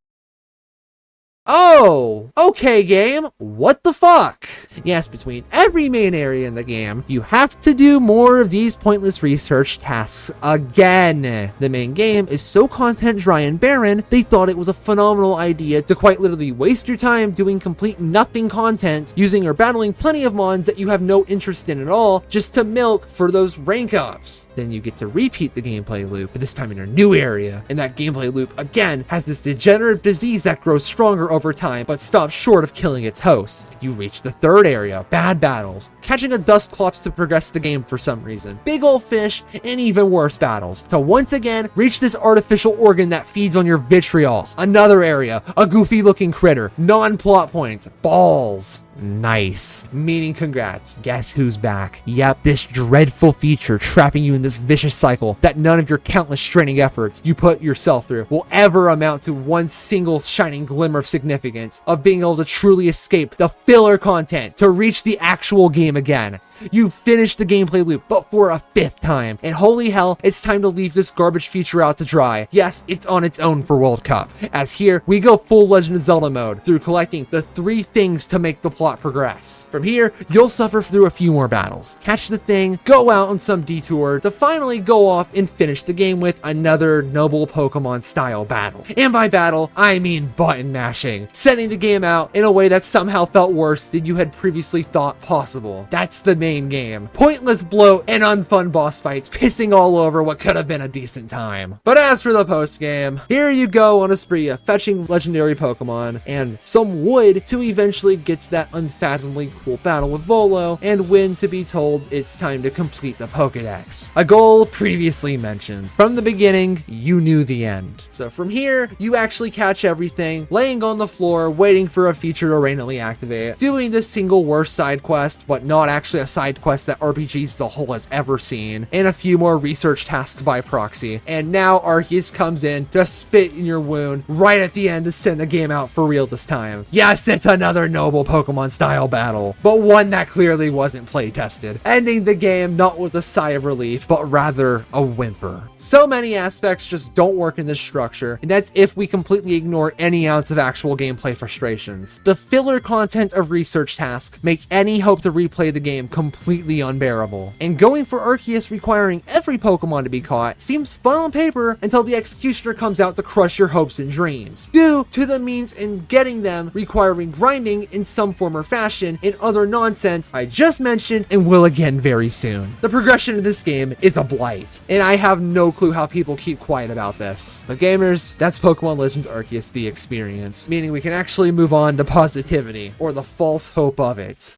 Oh, okay game, what the fuck? Yes, between every main area in the game, you have to do more of these pointless research tasks again. The main game is so content dry and barren, they thought it was a phenomenal idea to quite literally waste your time doing complete nothing content, using or battling plenty of mons that you have no interest in at all, just to milk for those rank ups. Then you get to repeat the gameplay loop, but this time in a new area, and that gameplay loop again has this degenerative disease that grows stronger over time, but stops short of killing its host. You reach the third area, bad battles, catching a Dusclops to progress the game for some reason, big ol' fish, and even worse battles, to once again reach this artificial organ that feeds on your vitriol. Another area, a goofy looking critter, non-plot points, balls. Nice. Meaning congrats. Guess who's back? Yep, this dreadful feature trapping you in this vicious cycle that none of your countless straining efforts you put yourself through will ever amount to one single shining glimmer of significance of being able to truly escape the filler content to reach the actual game again. You finished the gameplay loop, but for a 5th time. And holy hell, it's time to leave this garbage feature out to dry. Yes, it's on its own for World Cup, as here we go full Legend of Zelda mode through collecting the 3 things to make the plot progress. From here, you'll suffer through a few more battles, catch the thing, go out on some detour to finally go off and finish the game with another noble Pokemon style battle. And by battle, I mean button mashing, sending the game out in a way that somehow felt worse than you had previously thought possible. That's the main game. Pointless bloat and unfun boss fights pissing all over what could have been a decent time. But as for the post game, here you go on a spree of fetching legendary Pokemon and some wood to eventually get to that unfathomably cool battle with Volo and win to be told it's time to complete the Pokedex. A goal previously mentioned. From the beginning, you knew the end. So from here, you actually catch everything, laying on the floor, waiting for a feature to randomly activate, doing the single worst side quest, but not actually a side quest that RPGs as a whole has ever seen, and a few more research tasks by proxy. And now Arceus comes in to spit in your wound right at the end to send the game out for real this time. Yes, it's another noble Pokemon style battle, but one that clearly wasn't play tested, ending the game not with a sigh of relief, but rather a whimper. So many aspects just don't work in this structure, and that's if we completely ignore any ounce of actual gameplay frustrations. The filler content of research tasks make any hope to replay the game completely unbearable, and going for Arceus requiring every Pokemon to be caught seems fun on paper until the executioner comes out to crush your hopes and dreams, due to the means in getting them requiring grinding in some form or fashion and other nonsense I just mentioned and will again very soon. The progression in this game is a blight, and I have no clue how people keep quiet about this. But gamers, that's Pokemon Legends Arceus the experience, meaning we can actually move on to positivity, or the false hope of it.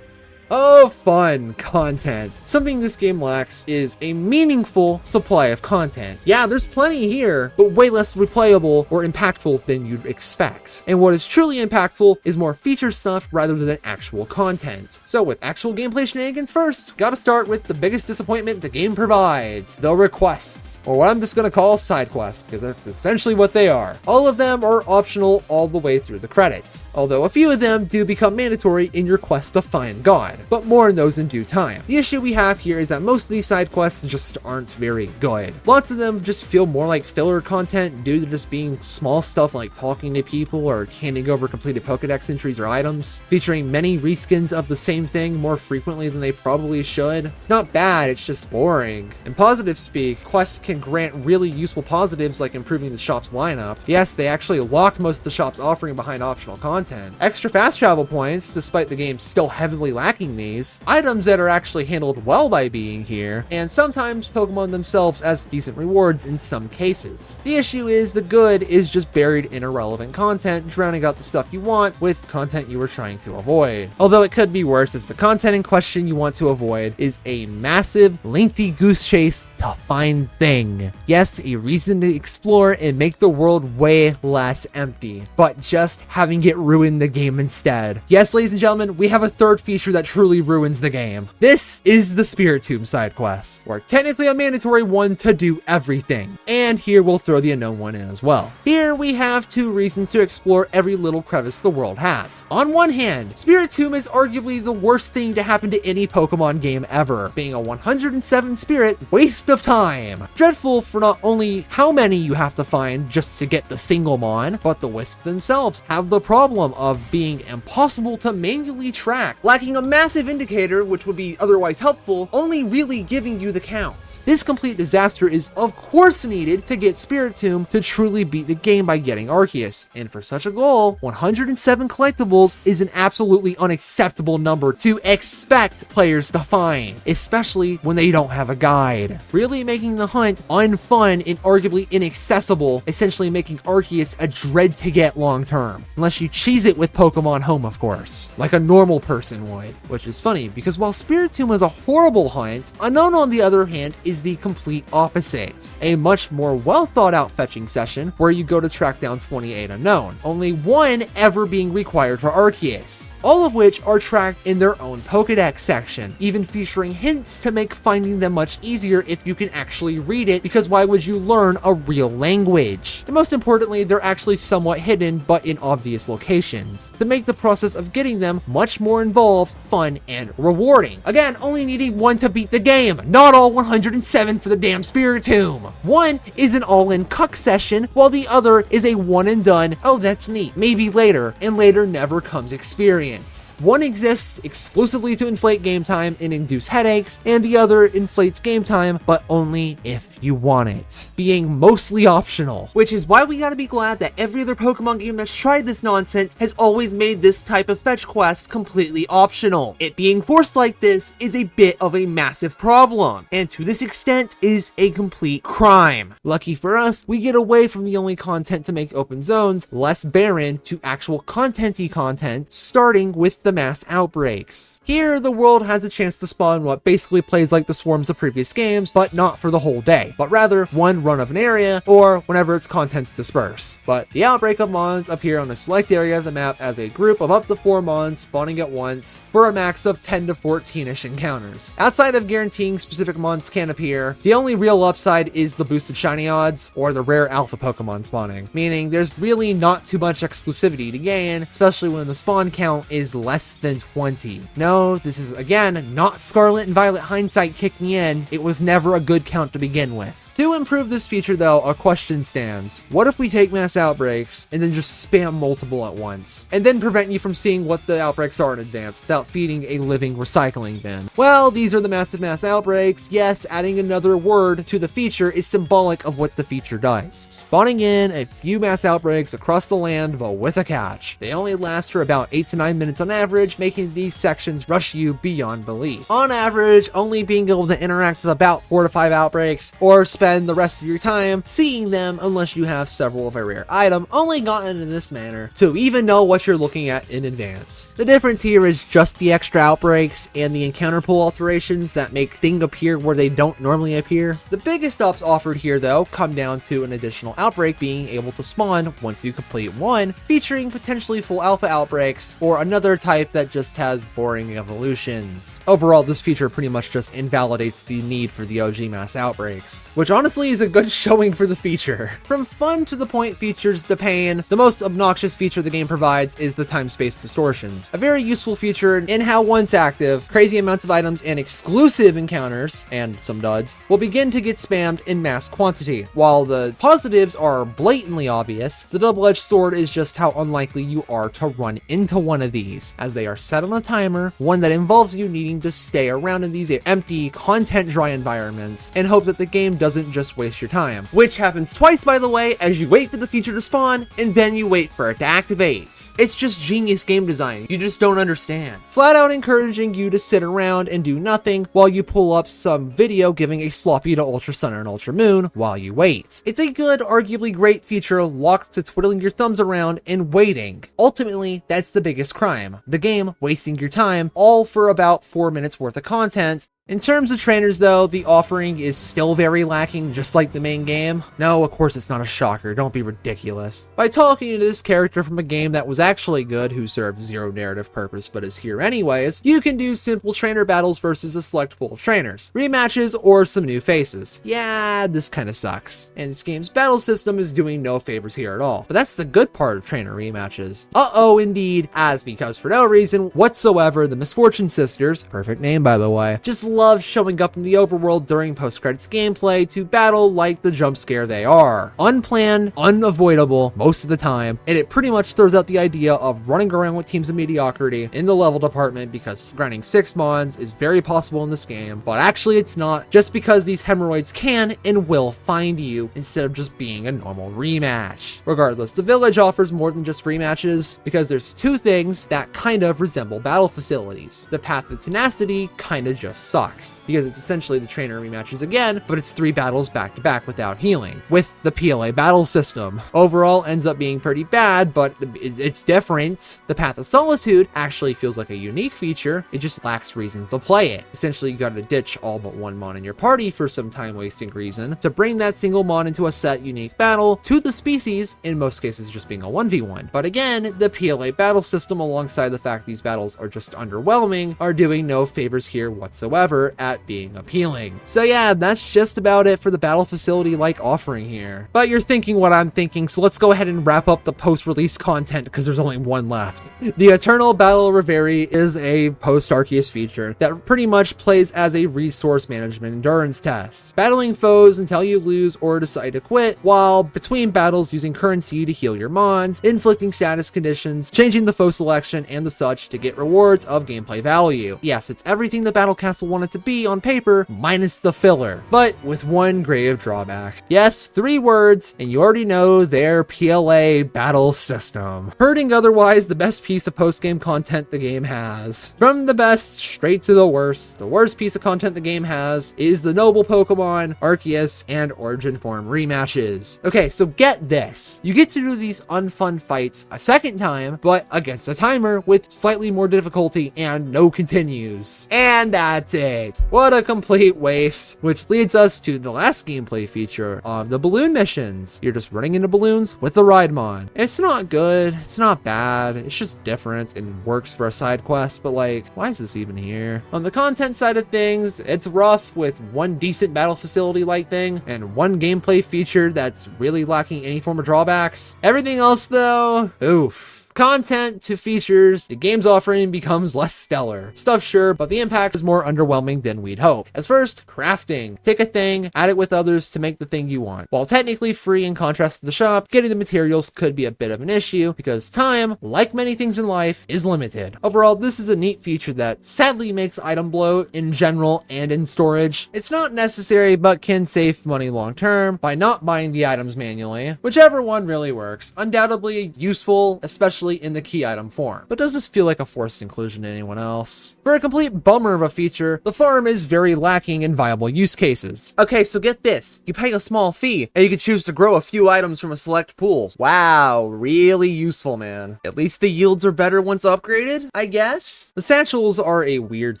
Oh, fun content. Something this game lacks is a meaningful supply of content. Yeah, there's plenty here, but way less replayable or impactful than you'd expect. And what is truly impactful is more feature stuff rather than actual content. So with actual gameplay shenanigans first, gotta start with the biggest disappointment the game provides: the requests, or what I'm just gonna call side quests, because that's essentially what they are. All of them are optional all the way through the credits, although a few of them do become mandatory in your quest to find God. But more on those in due time. The issue we have here is that most of these side quests just aren't very good. Lots of them just feel more like filler content due to just being small stuff like talking to people or handing over completed Pokedex entries or items, featuring many reskins of the same thing more frequently than they probably should. It's not bad, it's just boring. In positive speak, quests can grant really useful positives like improving the shop's lineup. Yes, they actually locked most of the shop's offering behind optional content. Extra fast travel points, despite the game still heavily lacking being these, items that are actually handled well by being here, and sometimes Pokemon themselves as decent rewards in some cases. The issue is the good is just buried in irrelevant content, drowning out the stuff you want with content you were trying to avoid. Although it could be worse, as the content in question you want to avoid is a massive, lengthy goose chase to find thing. Yes, a reason to explore and make the world way less empty, but just having it ruin the game instead. Yes, ladies and gentlemen, we have a third feature that truly ruins the game. This is the Spiritomb side quest, or technically a mandatory one to do everything. And here we'll throw the unknown one in as well. Here we have two reasons to explore every little crevice the world has. On one hand, Spiritomb is arguably the worst thing to happen to any Pokemon game ever, being a 107 spirit waste of time. Dreadful for not only how many you have to find just to get the single mon, but the wisps themselves have the problem of being impossible to manually track, lacking a massive indicator which would be otherwise helpful, only really giving you the count. This complete disaster is of course needed to get Spiritomb to truly beat the game by getting Arceus, and for such a goal, 107 collectibles is an absolutely unacceptable number to expect players to find, especially when they don't have a guide, really making the hunt unfun and arguably inaccessible, essentially making Arceus a dread to get long term, unless you cheese it with Pokemon Home, of course, like a normal person would, which is funny because while Spiritomb is a horrible hunt, Unknown on the other hand is the complete opposite, a much more well thought out fetching session where you go to track down 28 Unknown, only one ever being required for Arceus, all of which are tracked in their own Pokédex section, even featuring hints to make finding them much easier if you can actually read it, because why would you learn a real language? And most importantly, they're actually somewhat hidden but in obvious locations, to make the process of getting them much more involved, fun, and rewarding. Again, only needing one to beat the game, not all 107 for the damn Spiritomb. One is an all-in cuck session, while the other is a one and done, oh that's neat, maybe later, and later never comes experience. One exists exclusively to inflate game time and induce headaches, and the other inflates game time, but only if you want it, being mostly optional. Which is why we gotta be glad that every other Pokemon game that's tried this nonsense has always made this type of fetch quest completely optional. It being forced like this is a bit of a massive problem, and to this extent is a complete crime. Lucky for us, we get away from the only content to make open zones less barren to actual content-y content, starting with the mass outbreaks. Here, the world has a chance to spawn what basically plays like the swarms of previous games, but not for the whole day, but rather one run of an area, or whenever its contents disperse. But the outbreak of mons appear on a select area of the map as a group of up to 4 mons spawning at once, for a max of 10 to 14-ish encounters. Outside of guaranteeing specific mons can appear, the only real upside is the boosted shiny odds, or the rare alpha Pokemon spawning, meaning there's really not too much exclusivity to gain, especially when the spawn count is less than 20. No, this is again not Scarlet and Violet hindsight kicking in, it was never a good count to begin with. To improve this feature though, a question stands. What if we take mass outbreaks and then just spam multiple at once, and then prevent you from seeing what the outbreaks are in advance without feeding a living recycling bin? Well, these are the massive mass outbreaks. Yes, adding another word to the feature is symbolic of what the feature does. Spawning in a few mass outbreaks across the land, but with a catch. They only last for about 8 to 9 minutes on average, making these sections rush you beyond belief. On average, only being able to interact with about 4 to 5 outbreaks, or spend the rest of your time seeing them unless you have several of a rare item only gotten in this manner to even know what you're looking at in advance. The difference here is just the extra outbreaks and the encounter pool alterations that make things appear where they don't normally appear. The biggest ups offered here though come down to an additional outbreak being able to spawn once you complete one, featuring potentially full alpha outbreaks, or another type that just has boring evolutions. Overall, this feature pretty much just invalidates the need for the OG mass outbreaks, which honestly is a good showing for the feature. From fun to the point features to pain, the most obnoxious feature the game provides is the time-space distortions. A very useful feature in how once active, crazy amounts of items and exclusive encounters, and some duds, will begin to get spammed in mass quantity. While the positives are blatantly obvious, the double-edged sword is just how unlikely you are to run into one of these, as they are set on a timer, one that involves you needing to stay around in these empty, content-dry environments, and hope that the game doesn't doesn't just waste your time. Which happens twice, by the way, as you wait for the feature to spawn, and then you wait for it to activate. It's just genius game design, you just don't understand. Flat out encouraging you to sit around and do nothing while you pull up some video giving a sloppy to Ultra Sun and Ultra Moon while you wait. It's a good, arguably great feature locked to twiddling your thumbs around and waiting. Ultimately, that's the biggest crime. The game wasting your time, all for about 4 minutes worth of content. In terms of trainers though, the offering is still very lacking, just like the main game. No, of course it's not a shocker, don't be ridiculous. By talking to this character from a game that was actually good, who served zero narrative purpose but is here anyways, you can do simple trainer battles versus a select pool of trainers, rematches, or some new faces. Yeah, this kinda sucks. And this game's battle system is doing no favors here at all. But that's the good part of trainer rematches. Uh-oh indeed, as because for no reason whatsoever, the Misfortune Sisters, perfect name by the way, just love showing up in the overworld during post-credits gameplay to battle like the jump scare they are. Unplanned, unavoidable most of the time, and it pretty much throws out the idea of running around with teams of mediocrity in the level department because grinding 6 mons is very possible in this game, but actually it's not, just because these hemorrhoids can and will find you instead of just being a normal rematch. Regardless, the village offers more than just rematches because there's 2 things that kind of resemble battle facilities. The Path of Tenacity kind of just sucks, because it's essentially the trainer rematches again, but it's 3 battles back to back without healing, with the PLA battle system. Overall ends up being pretty bad, but it's different. The Path of Solitude actually feels like a unique feature, it just lacks reasons to play it. Essentially you gotta ditch all but 1 mon in your party for some time wasting reason to bring that single mon into a set unique battle to the species, in most cases just being a 1v1. But again, the PLA battle system, alongside the fact these battles are just underwhelming, are doing no favors here whatsoever at being appealing. So yeah, that's just about it for the battle facility like offering here. But you're thinking what I'm thinking, so let's go ahead and wrap up the post-release content because there's only 1 left. The Eternal Battle of Reverie is a post-Arceus feature that pretty much plays as a resource management endurance test, battling foes until you lose or decide to quit, while between battles using currency to heal your mons, inflicting status conditions, changing the foe selection, and the such to get rewards of gameplay value. Yes, it's everything the Battle Castle wanted to be on paper, minus the filler, but with 1 grave drawback. Yes, 3 words, and you already know their PLA battle system. Hurting otherwise the best piece of post-game content the game has. From the best straight to the worst piece of content the game has is the noble Pokemon, Arceus, and Origin Form rematches. Okay, so get this. You get to do these unfun fights a second time, but against a timer with slightly more difficulty and no continues. And that's it. What a complete waste. Which leads us to the last gameplay feature of the balloon missions. You're just running into balloons with the Ride-Mon. It's not good, it's not bad, it's just different and works for a side quest, but like, why is this even here? On the content side of things, it's rough with 1 decent battle facility like thing and 1 gameplay feature that's really lacking any form of drawbacks. Everything else though, oof. Content to features, the game's offering becomes less stellar. Stuff sure, but the impact is more underwhelming than we'd hope. As first, crafting. Take a thing, add it with others to make the thing you want. While technically free in contrast to the shop, getting the materials could be a bit of an issue because time, like many things in life, is limited. Overall, this is a neat feature that sadly makes item bloat in general and in storage. It's not necessary, but can save money long term by not buying the items manually. Whichever one really works. Undoubtedly useful, especially in the key item form. But does this feel like a forced inclusion to anyone else? For a complete bummer of a feature, the farm is very lacking in viable use cases. Okay, so get this. You pay a small fee, and you can choose to grow a few items from a select pool. Wow, really useful, man. At least the yields are better once upgraded, I guess? The satchels are a weird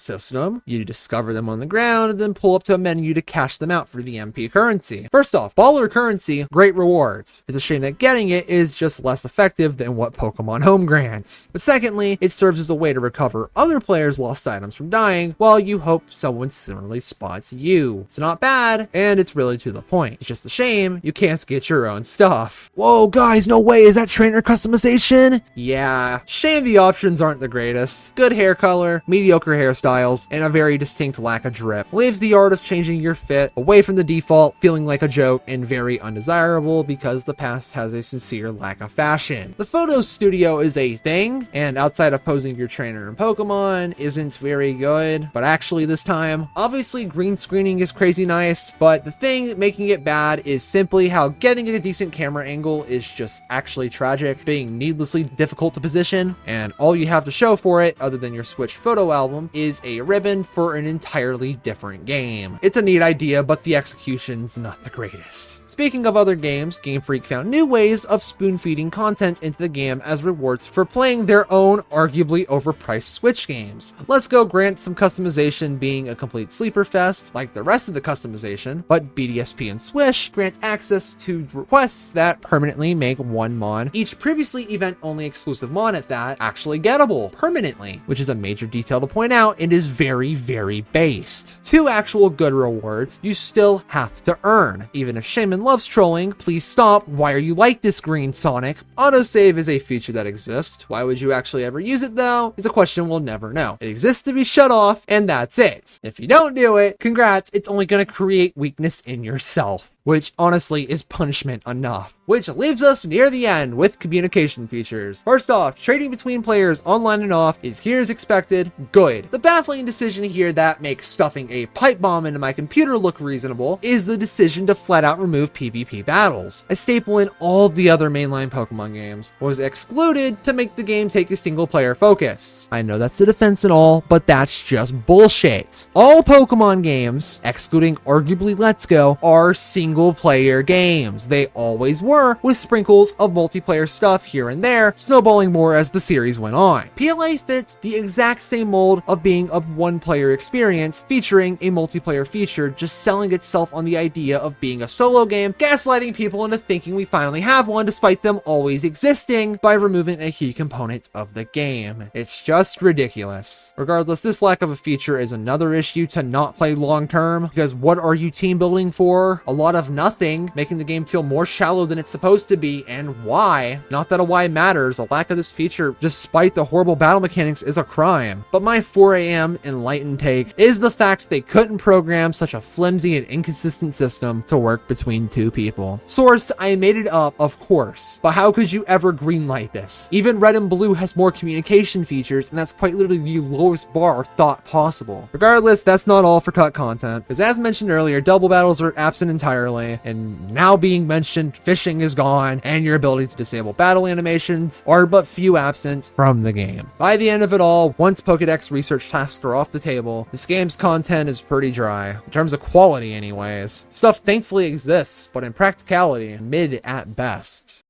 system. You discover them on the ground, and then pull up to a menu to cash them out for the MP currency. First off, baller currency, great rewards. It's a shame that getting it is just less effective than what Pokemon Home grants. But secondly, it serves as a way to recover other players' lost items from dying while you hope someone similarly spots you. It's not bad, and it's really to the point. It's just a shame you can't get your own stuff. Whoa guys, no way, is that trainer customization? Yeah, shame the options aren't the greatest. Good hair color, mediocre hairstyles, and a very distinct lack of drip. Leaves the art of changing your fit away from the default feeling like a joke and very undesirable because the past has a sincere lack of fashion. The photo studio ratio is a thing, and outside of posing your trainer in Pokemon isn't very good, but actually this time, obviously green screening is crazy nice, but the thing making it bad is simply how getting a decent camera angle is just actually tragic, being needlessly difficult to position, and all you have to show for it, other than your Switch photo album, is a ribbon for an entirely different game. It's a neat idea, but the execution's not the greatest. Speaking of other games, Game Freak found new ways of spoon-feeding content into the game as rewards for playing their own arguably overpriced Switch games. Let's Go grants some customization being a complete sleeper fest, like the rest of the customization, but BDSP and Swish grant access to requests that permanently make one mon, each previously event-only exclusive mon at that, actually gettable permanently, which is a major detail to point out and is very, very based. 2 actual good rewards you still have to earn. Even if Shaman loves trolling, please stop. Why are you like this, Green Sonic? Autosave is a feature that exists. Why would you actually ever use it though? Is a question we'll never know. It exists to be shut off, and that's it. If you don't do it, congrats, it's only gonna create weakness in yourself, which honestly is punishment enough. Which leaves us near the end with communication features. First off, trading between players online and off is here as expected, good. The baffling decision here that makes stuffing a pipe bomb into my computer look reasonable is the decision to flat out remove PvP battles. A staple in all the other mainline Pokemon games was excluded to make the game take a single player focus. I know that's a defense and all, but that's just bullshit. All Pokemon games, excluding arguably Let's Go, are single player games. They always were, with sprinkles of multiplayer stuff here and there, snowballing more as the series went on. PLA fits the exact same mold of being a one-player experience featuring a multiplayer feature, just selling itself on the idea of being a solo game, gaslighting people into thinking we finally have one despite them always existing by removing a key component of the game. It's just ridiculous. Regardless, this lack of a feature is another issue to not play long-term, because what are you team building for? A lot of nothing, making the game feel more shallow than it's supposed to be, and why? Not that a why matters, a lack of this feature, despite the horrible battle mechanics, is a crime. But my 4 a.m. enlightened take is the fact they couldn't program such a flimsy and inconsistent system to work between 2 people. Source, I made it up, of course, but how could you ever greenlight this? Even Red and Blue has more communication features, and that's quite literally the lowest bar thought possible. Regardless, that's not all for cut content, because as mentioned earlier, double battles are absent entirely, and now being mentioned, fishing is gone, and your ability to disable battle animations are but few absent from the game. By the end of it all, once Pokédex research tasks are off the table, this game's content is pretty dry, in terms of quality anyways. Stuff thankfully exists, but in practicality, mid at best.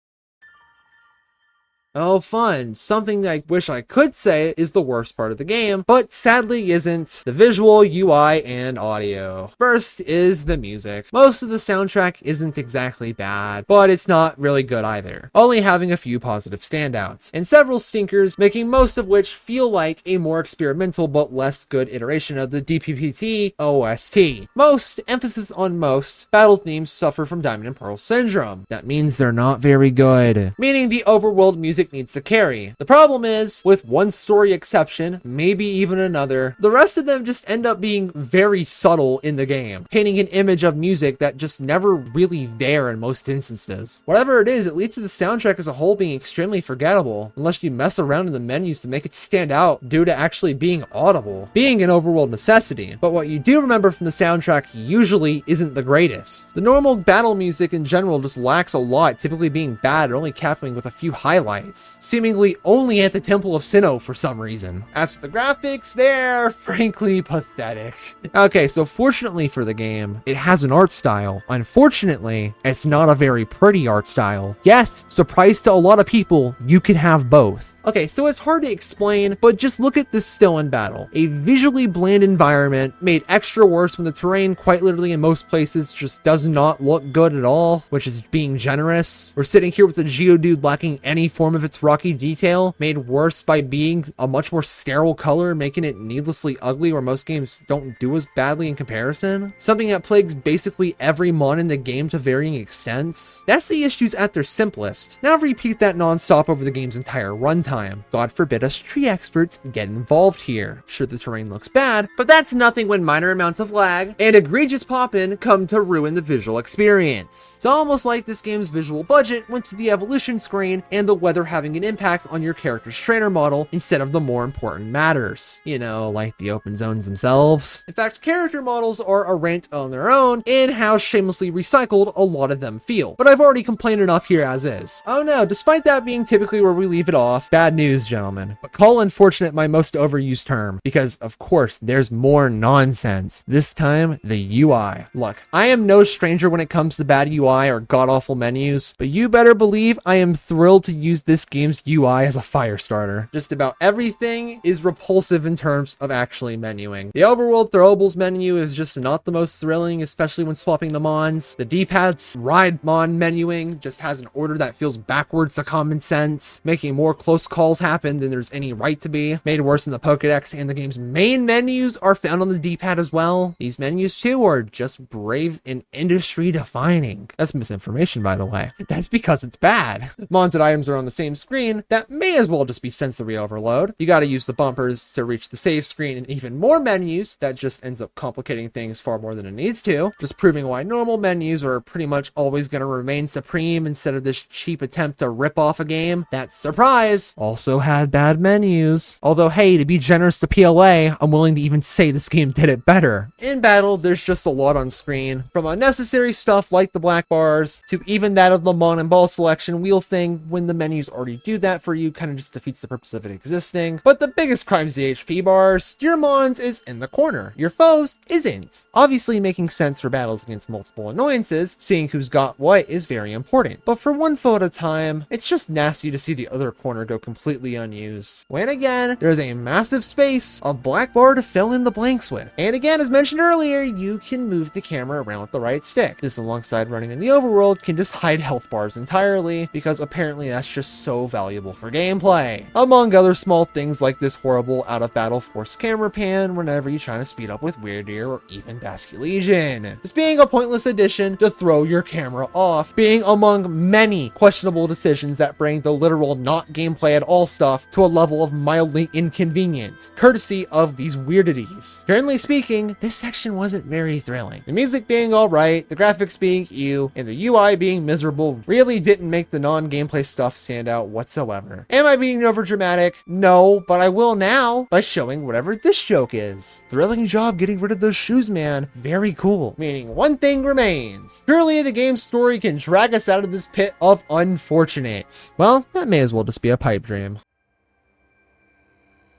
Oh, fun. Something I wish I could say is the worst part of the game, but sadly isn't: the visual, UI, and audio. First is the music. Most of the soundtrack isn't exactly bad, but it's not really good either, only having a few positive standouts, and several stinkers, making most of which feel like a more experimental but less good iteration of the DPPT OST. Most, emphasis on most, battle themes suffer from Diamond and Pearl syndrome. That means they're not very good, meaning the overworld music needs to carry. The problem is, with one story exception, maybe even another, the rest of them just end up being very subtle in the game, painting an image of music that just never really there in most instances. Whatever it is, it leads to the soundtrack as a whole being extremely forgettable, unless you mess around in the menus to make it stand out due to actually being audible, being an overworld necessity. But what you do remember from the soundtrack usually isn't the greatest. The normal battle music in general just lacks a lot, typically being bad or only capping with a few highlights, seemingly only at the Temple of Sinnoh for some reason. As for the graphics, they're frankly pathetic. Okay, so fortunately for the game, it has an art style. Unfortunately, it's not a very pretty art style. Yes, surprise to a lot of people, you could have both. Okay, so it's hard to explain, but just look at this still in battle. A visually bland environment made extra worse when the terrain quite literally in most places just does not look good at all, which is being generous. We're sitting here with a Geodude lacking any form of its rocky detail, made worse by being a much more sterile color, making it needlessly ugly where most games don't do as badly in comparison. Something that plagues basically every mon in the game to varying extents. That's the issues at their simplest. Now repeat that non-stop over the game's entire runtime. time. God forbid us tree experts get involved here. Sure, the terrain looks bad, but that's nothing when minor amounts of lag and egregious pop-in come to ruin the visual experience. It's almost like this game's visual budget went to the evolution screen and the weather having an impact on your character's trainer model instead of the more important matters. You know, like the open zones themselves. In fact, character models are a rant on their own in how shamelessly recycled a lot of them feel. But I've already complained enough here as is. Oh no, despite that being typically where we leave it off, bad news, gentlemen. But call unfortunate my most overused term, because of course there's more nonsense. This time, the UI. Look, I am no stranger when it comes to bad UI or god-awful menus, but you better believe I am thrilled to use this game's UI as a fire starter. Just about everything is repulsive in terms of actually menuing. The overworld throwables menu is just not the most thrilling, especially when swapping the mons. The D-pad's ride mon menuing just has an order that feels backwards to common sense, making more close calls happen than there's any right to be. Made worse in the Pokédex and the game's main menus are found on the D-pad as well. These menus too are just brave and industry defining. That's misinformation, by the way. That's because it's bad. Mons and items are on the same screen. That may as well just be sensory overload. You gotta use the bumpers to reach the save screen and even more menus. That just ends up complicating things far more than it needs to. Just proving why normal menus are pretty much always gonna remain supreme instead of this cheap attempt to rip off a game that, surprise, also had bad menus. Although, hey, to be generous to PLA, I'm willing to even say this game did it better. In battle, there's just a lot on screen, from unnecessary stuff like the black bars, to even that of the mon and ball selection wheel thing when the menus already do that for you, kind of just defeats the purpose of it existing. But the biggest crime's the HP bars. Your mons is in the corner, your foes isn't. Obviously making sense for battles against multiple annoyances, seeing who's got what is very important. But for one foe at a time, it's just nasty to see the other corner go completely unused. When again, there's a massive space of black bar to fill in the blanks with. And again, as mentioned earlier, you can move the camera around with the right stick. This, alongside running in the overworld, can just hide health bars entirely, because apparently that's just so valuable for gameplay. Among other small things like this horrible out of battle force camera pan whenever you're trying to speed up with Weird Ear or even Basculegion. This being a pointless addition to throw your camera off, being among many questionable decisions that bring the literal not gameplay at all stuff to a level of mildly inconvenient, courtesy of these weirdities. Generally speaking, this section wasn't very thrilling. The music being alright, the graphics being ew, and the UI being miserable really didn't make the non-gameplay stuff stand out whatsoever. Am I being overdramatic? No, but I will now by showing whatever this joke is. Thrilling job getting rid of those shoes, man. Very cool. Meaning one thing remains. Surely the game's story can drag us out of this pit of unfortunate. Well, that may as well just be a pipe dream.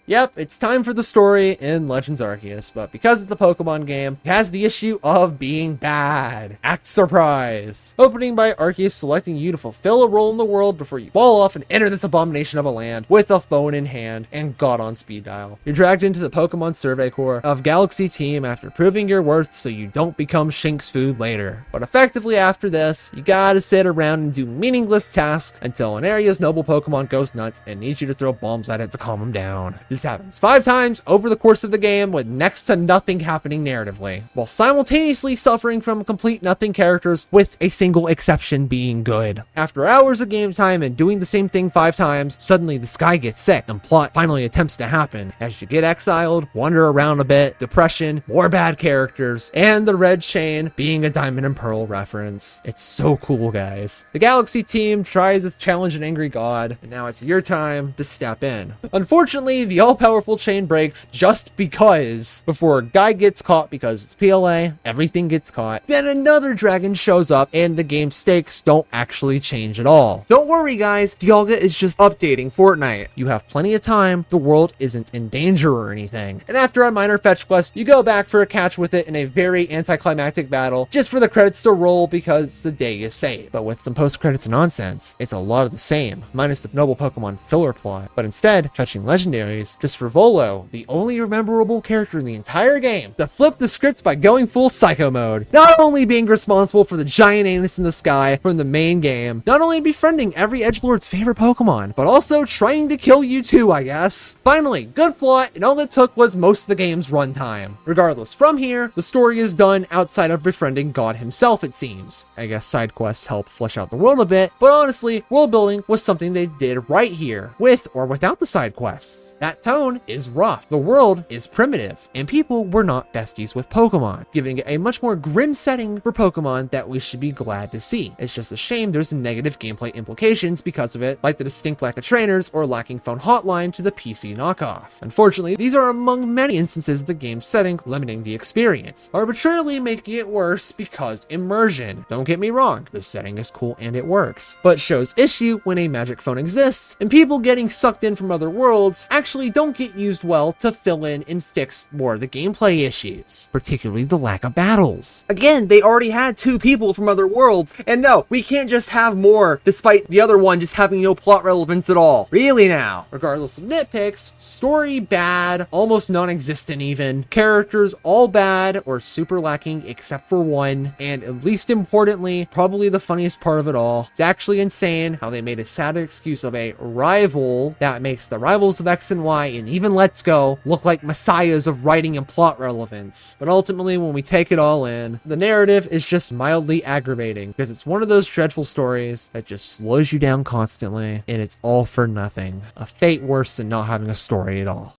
Yep, it's time for the story in Legends Arceus, but because it's a Pokemon game, it has the issue of being bad. Act surprise. Opening by Arceus selecting you to fulfill a role in the world before you fall off and enter this abomination of a land with a phone in hand and God on speed dial. You're dragged into the Pokemon Survey Corps of Galaxy Team after proving your worth so you don't become Shink's food later. But effectively after this, you gotta sit around and do meaningless tasks until an area's noble Pokemon goes nuts and needs you to throw bombs at it to calm him down. This happens 5 times over the course of the game with next to nothing happening narratively, while simultaneously suffering from complete nothing characters, with a single exception being good. After hours of game time and doing the same thing 5 times, suddenly the sky gets sick and plot finally attempts to happen as you get exiled, wander around a bit, depression, more bad characters, and the red chain being a Diamond and Pearl reference. It's so cool, guys. The Galaxy Team tries to challenge an angry god, and now it's your time to step in. Unfortunately, the all-powerful chain breaks just because before a guy gets caught, because it's PLA, everything gets caught. Then another dragon shows up and the game stakes don't actually change at all. Don't worry, guys, Dialga is just updating Fortnite. You have plenty of time, the world isn't in danger or anything. And after a minor fetch quest, you go back for a catch with it in a very anticlimactic battle just for the credits to roll because the day is saved. But with some post-credits nonsense, it's a lot of the same, minus the noble Pokemon filler plot. But instead, fetching legendaries years, just for Volo, the only memorable character in the entire game, to flip the script by going full psycho mode. Not only being responsible for the giant anus in the sky from the main game, not only befriending every edgelord's favorite Pokemon, but also trying to kill you too, I guess. Finally, good plot, and all it took was most of the game's runtime. Regardless, from here, the story is done outside of befriending God himself, it seems. I guess side quests help flesh out the world a bit, but honestly, world building was something they did right here, with or without the side quests. That tone is rough, the world is primitive, and people were not besties with Pokemon, giving it a much more grim setting for Pokemon that we should be glad to see. It's just a shame there's negative gameplay implications because of it, like the distinct lack of trainers or lacking phone hotline to the PC knockoff. Unfortunately, these are among many instances of the game's setting limiting the experience, arbitrarily making it worse because immersion. Don't get me wrong, the setting is cool and it works, but shows issue when a magic phone exists and people getting sucked in from other worlds actually don't get used well to fill in and fix more of the gameplay issues, particularly the lack of battles. Again, they already had 2 people from other worlds, and no, we can't just have more despite the other one just having no plot relevance at all. Really now? Regardless of nitpicks, story bad, almost non-existent even, characters all bad or super lacking except for one, and at least importantly, probably the funniest part of it all, it's actually insane how they made a sad excuse of a rival that makes the rivals of X and Y and even Let's Go look like messiahs of writing and plot relevance. But ultimately, when we take it all in, the narrative is just mildly aggravating because it's one of those dreadful stories that just slows you down constantly, and it's all for nothing. A fate worse than not having a story at all.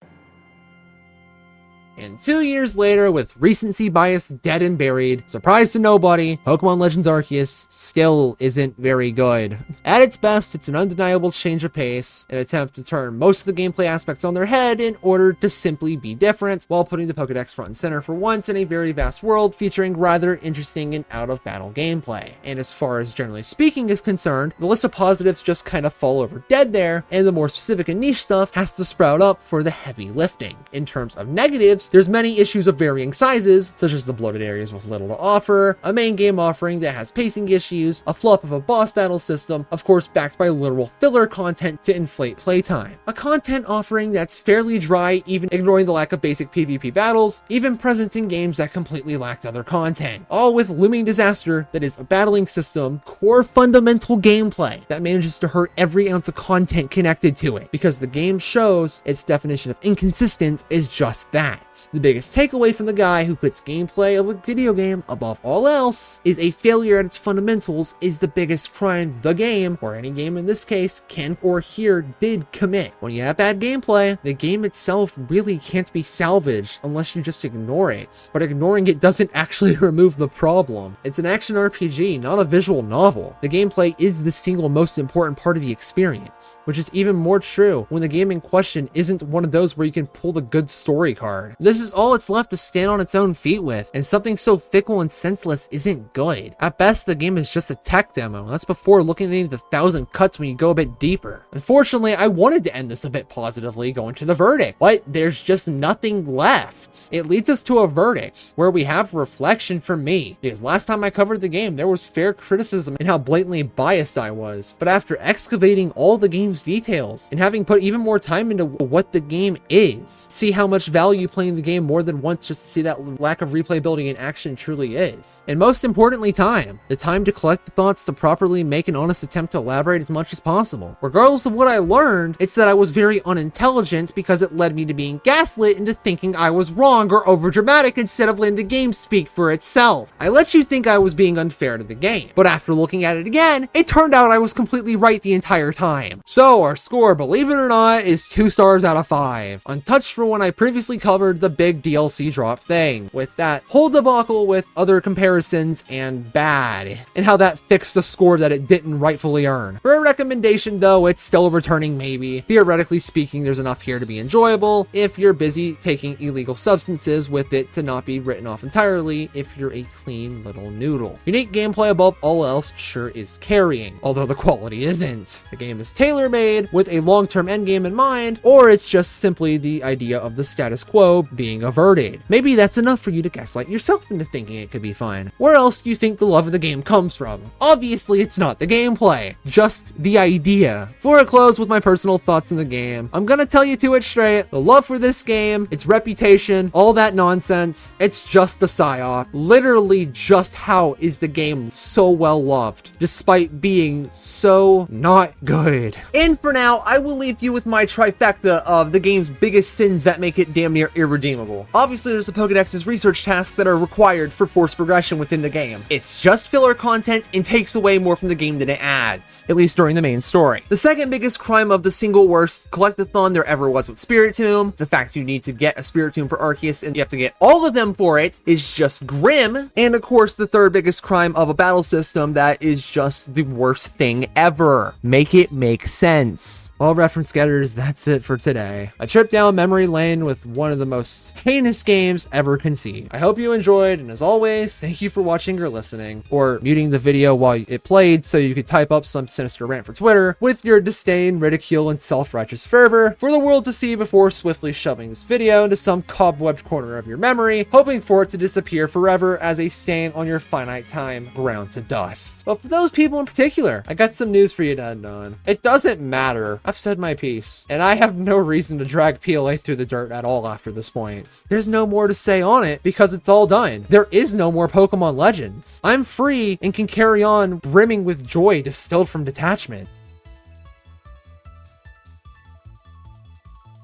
And 2 years later, with recency bias dead and buried, surprise to nobody, Pokemon Legends Arceus still isn't very good. At its best, it's an undeniable change of pace, an attempt to turn most of the gameplay aspects on their head in order to simply be different, while putting the Pokedex front and center for once in a very vast world featuring rather interesting and out-of-battle gameplay. And as far as generally speaking is concerned, the list of positives just kind of fall over dead there, and the more specific and niche stuff has to sprout up for the heavy lifting. In terms of negatives, there's many issues of varying sizes, such as the bloated areas with little to offer, a main game offering that has pacing issues, a flop of a boss battle system, of course backed by literal filler content to inflate playtime, a content offering that's fairly dry even ignoring the lack of basic PvP battles, even present in games that completely lacked other content, all with looming disaster that is a battling system, core fundamental gameplay that manages to hurt every ounce of content connected to it, because the game shows its definition of inconsistent is just that. The biggest takeaway from the guy who puts gameplay of a video game above all else is a failure at its fundamentals is the biggest crime the game, or any game in this case, can or here did commit. When you have bad gameplay, the game itself really can't be salvaged unless you just ignore it. But ignoring it doesn't actually remove the problem. It's an action RPG, not a visual novel. The gameplay is the single most important part of the experience, which is even more true when the game in question isn't one of those where you can pull the good story card. This is all it's left to stand on its own feet with, and something so fickle and senseless isn't good. At best, the game is just a tech demo. That's before looking at any of the 1,000 cuts when you go a bit deeper. Unfortunately, I wanted to end this a bit positively, going to the verdict, but there's just nothing left. It leads us to a verdict, where we have reflection from me, because last time I covered the game, there was fair criticism in how blatantly biased I was. But after excavating all the game's details, and having put even more time into what the game is, see how much value playing the game more than once just to see that lack of replayability in action truly is. And most importantly, time. The time to collect the thoughts to properly make an honest attempt to elaborate as much as possible. Regardless of what I learned, it's that I was very unintelligent because it led me to being gaslit into thinking I was wrong or overdramatic instead of letting the game speak for itself. I let you think I was being unfair to the game, but after looking at it again, it turned out I was completely right the entire time. So our score, believe it or not, is 2 stars out of 5. Untouched for when I previously covered the big DLC drop thing, with that whole debacle with other comparisons and bad, and how that fixed the score that it didn't rightfully earn. For a recommendation though, it's still a returning maybe. Theoretically speaking, there's enough here to be enjoyable if you're busy taking illegal substances with it to not be written off entirely if you're a clean little noodle. Unique gameplay above all else sure is carrying, although the quality isn't. The game is tailor-made with a long-term endgame in mind, or it's just simply the idea of the status quo still being averted. Maybe that's enough for you to gaslight yourself into thinking it could be fun. Where else do you think the love of the game comes from? Obviously, it's not the gameplay, just the idea. Before I close with my personal thoughts on the game, I'm gonna tell you to it straight. The love for this game, its reputation, all that nonsense, it's just a psyop. Literally, just how is the game so well loved, despite being so not good? And for now, I will leave you with my trifecta of the game's biggest sins that make it damn near irredeemable. Obviously, there's the Pokédex's research tasks that are required for forced progression within the game. It's just filler content and takes away more from the game than it adds, at least during the main story. The second biggest crime of the single worst collectathon there ever was with Spiritomb, the fact you need to get a Spiritomb for Arceus and you have to get all of them for it, is just grim. And of course, the third biggest crime of a battle system that is just the worst thing ever. Make it make sense. Well, reference getters, that's it for today. A trip down memory lane with one of the most heinous games ever conceived. I hope you enjoyed, and as always, thank you for watching or listening, or muting the video while it played so you could type up some sinister rant for Twitter with your disdain, ridicule, and self-righteous fervor for the world to see before swiftly shoving this video into some cobwebbed corner of your memory, hoping for it to disappear forever as a stain on your finite time ground to dust. But for those people in particular, I got some news for you to end on. It doesn't matter. I've said my piece, and I have no reason to drag PLA through the dirt at all after this point. There's no more to say on it because it's all done. There is no more Pokemon Legends. I'm free and can carry on brimming with joy distilled from detachment.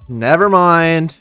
Never mind.